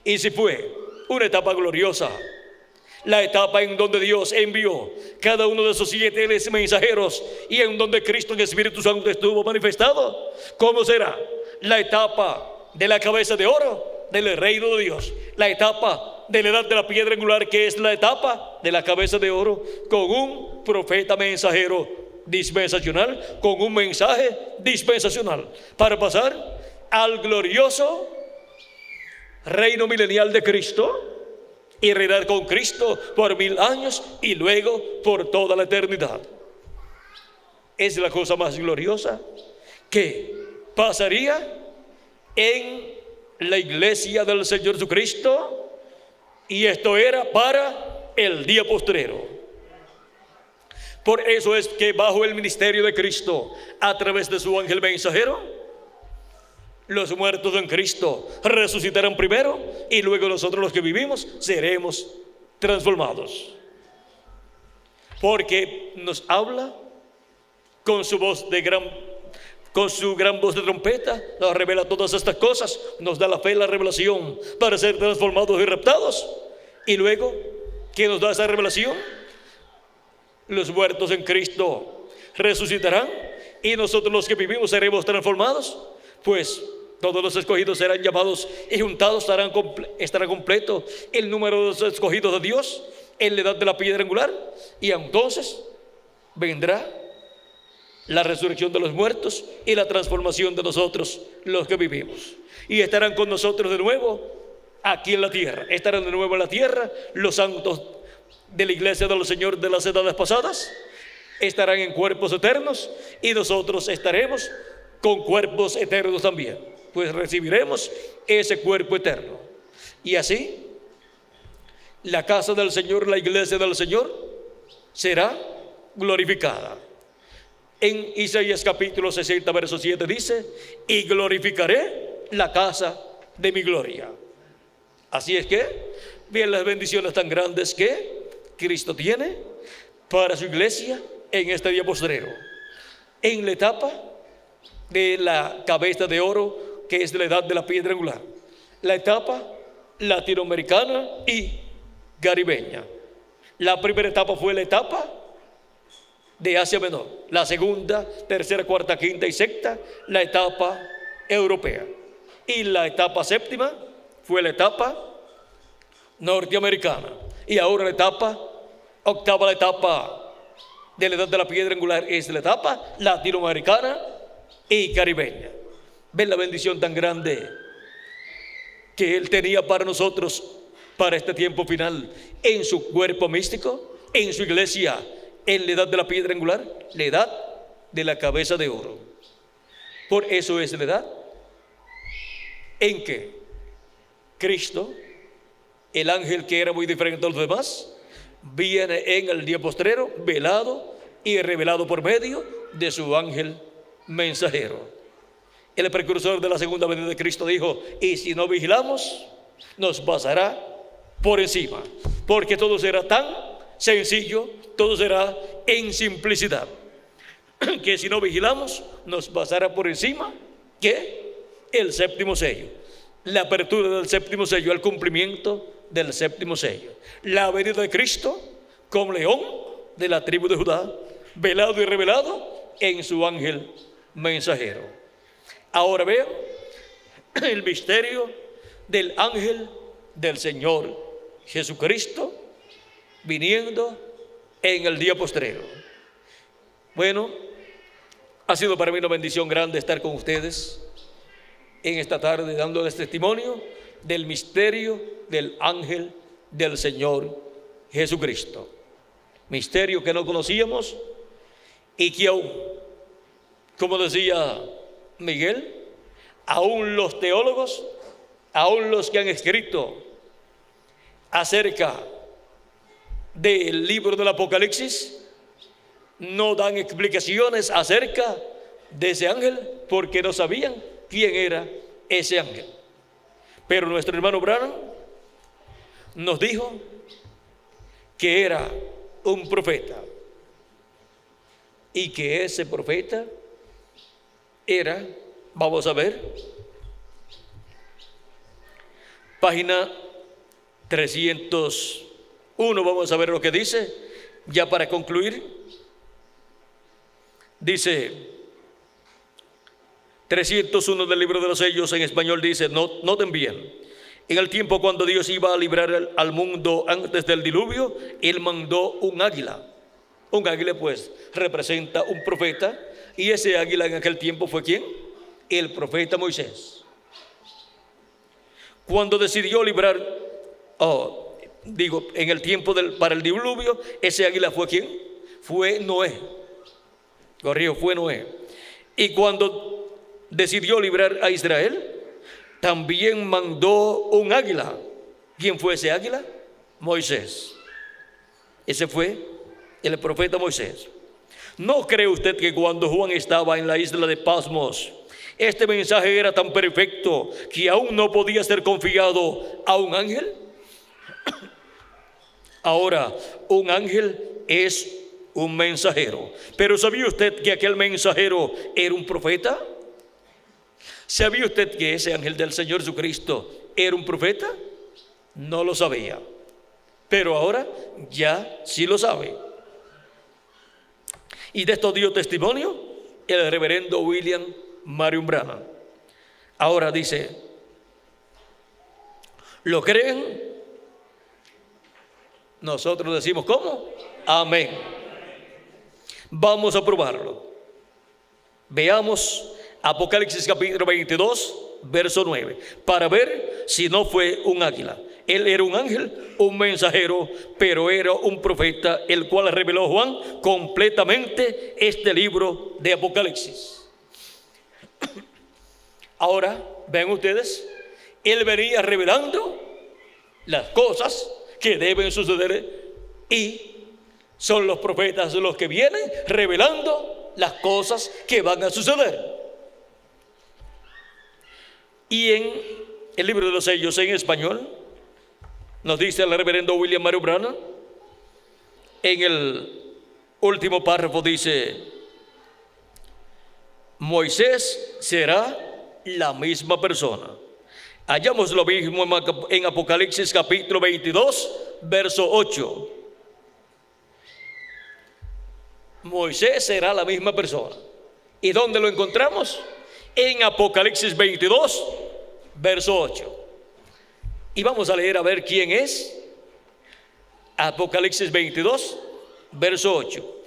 Y si fue una etapa gloriosa la etapa en donde Dios envió cada uno de esos 7 mensajeros y en donde Cristo en Espíritu Santo estuvo manifestado. ¿Cómo será? La etapa de la cabeza de oro del reino de Dios, la etapa de la edad de la piedra angular, que es la etapa de la cabeza de oro, con un profeta mensajero dispensacional, con un mensaje dispensacional, para pasar al glorioso reino milenial de Cristo y reinar con Cristo por 1000 años y luego por toda la eternidad. Es la cosa más gloriosa que pasaría en la iglesia del Señor Jesucristo, y esto era para el día postrero. Por eso es que bajo el ministerio de Cristo, a través de su ángel mensajero, los muertos en Cristo resucitarán primero y luego nosotros los que vivimos seremos transformados. Porque nos habla con su gran voz de trompeta, nos revela todas estas cosas, nos da la fe y la revelación para ser transformados y raptados. Y luego, ¿qué nos da esa revelación? Los muertos en Cristo resucitarán y nosotros los que vivimos seremos transformados. Pues todos los escogidos serán llamados y juntados, estará completo el número de los escogidos de Dios en la edad de la piedra angular, y entonces vendrá la resurrección de los muertos y la transformación de nosotros los que vivimos, y estarán con nosotros de nuevo aquí en la tierra. Estarán de nuevo en la tierra los santos de la iglesia del Señor de las edades pasadas, estarán en cuerpos eternos y nosotros estaremos con cuerpos eternos también, pues recibiremos ese cuerpo eterno. Y así la casa del Señor, la iglesia del Señor, será glorificada. En Isaías capítulo 60 verso 7 dice: y glorificaré la casa de mi gloria. Así es que bien las bendiciones tan grandes que Cristo tiene para su iglesia en este día postrero, en la etapa de la cabeza de oro, que es la edad de la piedra angular, la etapa latinoamericana y caribeña. La primera etapa fue la etapa de Asia Menor, la segunda, tercera, cuarta, quinta y sexta, la etapa europea, y la etapa séptima fue la etapa norteamericana, y ahora la etapa octava, la etapa de la edad de la piedra angular, es la etapa latinoamericana y caribeña. ¿Ven la bendición tan grande que Él tenía para nosotros para este tiempo final en su cuerpo místico, en su iglesia, en la edad de la piedra angular, la edad de la cabeza de oro? Por eso es la edad en que Cristo, el ángel que era muy diferente a los demás, viene en el día postrero, velado y revelado por medio de su ángel mensajero. El precursor de la segunda venida de Cristo dijo: y si no vigilamos, nos pasará por encima, porque todo será tan sencillo, todo será en simplicidad, que si no vigilamos, nos pasará por encima que el séptimo sello, la apertura del séptimo sello, el cumplimiento del séptimo sello, la venida de Cristo como león de la tribu de Judá, velado y revelado en su ángel mensajero. Ahora veo el misterio del ángel del Señor Jesucristo viniendo en el día postrero. Bueno, ha sido para mí una bendición grande estar con ustedes en esta tarde dándoles testimonio del misterio del ángel del Señor Jesucristo. Misterio que no conocíamos y que aún, como decía Miguel, aún los teólogos, aún los que han escrito acerca del libro del Apocalipsis, no dan explicaciones acerca de ese ángel porque no sabían quién era ese ángel. Pero nuestro hermano Branham nos dijo que era un profeta y que ese profeta era, vamos a ver, página 300 1, vamos a ver lo que dice, ya para concluir. Dice 301 del libro de los sellos, en español dice, noten bien, en el tiempo cuando Dios iba a librar al mundo antes del diluvio, Él mandó un águila. Un águila pues representa un profeta, y ese águila en aquel tiempo fue ¿quién? El profeta Moisés. Cuando decidió librar, en el tiempo para el diluvio, ese águila fue ¿quién? Fue Noé. Fue Noé. Y cuando decidió librar a Israel, también mandó un águila. ¿Quién fue ese águila? Moisés. Ese fue el profeta Moisés. ¿No cree usted que cuando Juan estaba en la isla de Patmos, este mensaje era tan perfecto que aún no podía ser confiado a un ángel? Ahora, un ángel es un mensajero. Pero ¿sabía usted que aquel mensajero era un profeta? ¿Sabía usted que ese ángel del Señor Jesucristo era un profeta? No lo sabía, pero ahora ya sí lo sabe. Y de esto dio testimonio el reverendo William Marion Branham. Ahora dice, ¿lo creen? Nosotros decimos, ¿cómo? Amén. Vamos a probarlo. Veamos Apocalipsis capítulo 22, verso 9, para ver si no fue un águila. Él era un ángel, un mensajero, pero era un profeta, el cual reveló Juan completamente este libro de Apocalipsis. Ahora, ven ustedes, él venía revelando las cosas que deben suceder, y son los profetas los que vienen revelando las cosas que van a suceder. Y en el libro de los sellos en español nos dice el reverendo William Marion Branham, en el último párrafo dice, Moisés será la misma persona. Hallamos lo mismo en Apocalipsis capítulo 22, verso 8. Moisés será la misma persona. ¿Y dónde lo encontramos? En Apocalipsis 22, verso 8. Y vamos a leer a ver quién es. Apocalipsis 22, verso 8.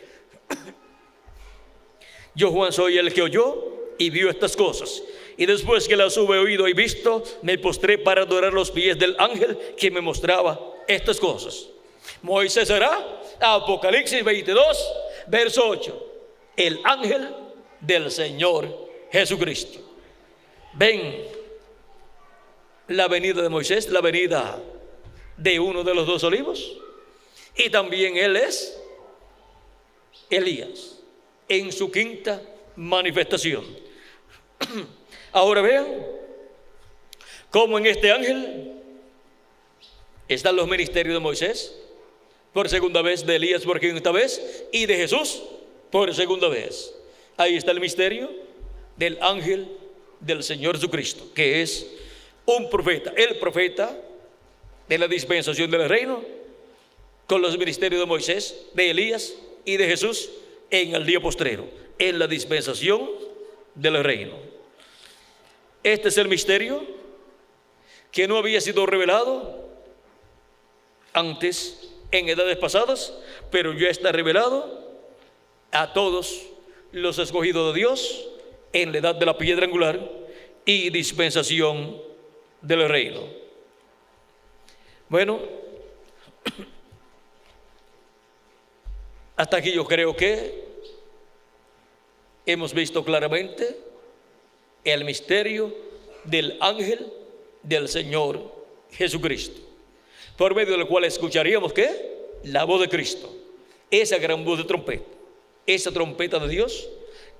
Yo, Juan, soy el que oyó y vio estas cosas. Y después que las hube oído y visto, me postré para adorar los pies del ángel que me mostraba estas cosas. Moisés será, Apocalipsis 22, verso 8, el ángel del Señor Jesucristo. Ven la venida de Moisés, la venida de uno de los dos olivos, y también él es Elías en su quinta manifestación. Ahora vean cómo en este ángel están los ministerios de Moisés por segunda vez, de Elías por quinta vez y de Jesús por segunda vez. Ahí está el misterio del ángel del Señor Jesucristo, que es un profeta, el profeta de la dispensación del reino, con los ministerios de Moisés, de Elías y de Jesús en el día postrero, en la dispensación del reino. Este es el misterio que no había sido revelado antes en edades pasadas, pero ya está revelado a todos los escogidos de Dios en la edad de la piedra angular y dispensación del reino. Bueno, hasta aquí yo creo que hemos visto claramente el misterio del ángel del Señor Jesucristo, por medio del cual escucharíamos ¿qué? La voz de Cristo, esa gran voz de trompeta, esa trompeta de Dios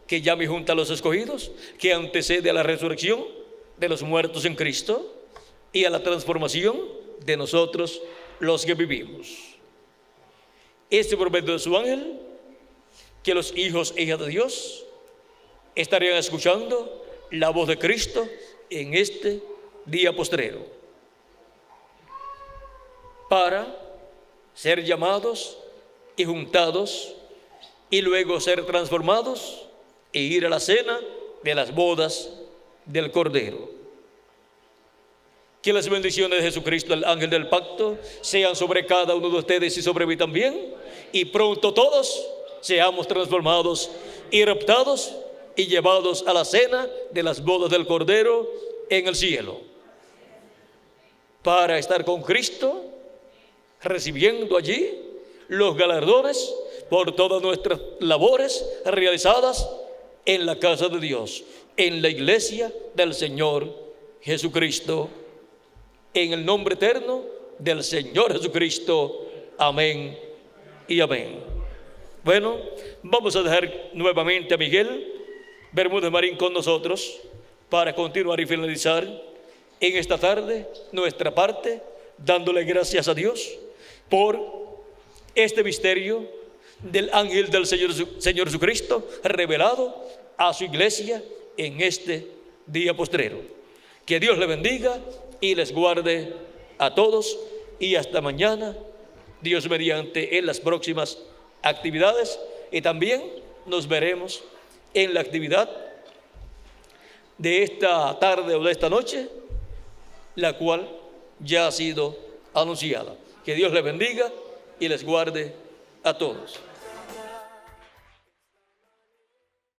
que llama y junta a los escogidos, que antecede a la resurrección de los muertos en Cristo y a la transformación de nosotros los que vivimos. Este por medio de su ángel, que los hijos e hijas de Dios estarían escuchando la voz de Cristo en este día postrero, para ser llamados y juntados y luego ser transformados e ir a la cena de las bodas del Cordero. Que las bendiciones de Jesucristo, el ángel del pacto, sean sobre cada uno de ustedes y sobre mí también, y pronto todos seamos transformados y raptados y llevados a la cena de las bodas del Cordero en el cielo, para estar con Cristo, recibiendo allí los galardones por todas nuestras labores realizadas en la casa de Dios, en la iglesia del Señor Jesucristo, en el nombre eterno del Señor Jesucristo. Amén y amén. Bueno, vamos a dejar nuevamente a Miguel Bermúdez Marín con nosotros para continuar y finalizar en esta tarde nuestra parte, dándole gracias a Dios por este misterio del ángel del Señor Jesucristo revelado a su iglesia en este día postrero. Que Dios le bendiga y les guarde a todos, y hasta mañana, Dios mediante, en las próximas actividades, y también nos veremos en la actividad de esta tarde o de esta noche, la cual ya ha sido anunciada. Que Dios les bendiga y les guarde a todos.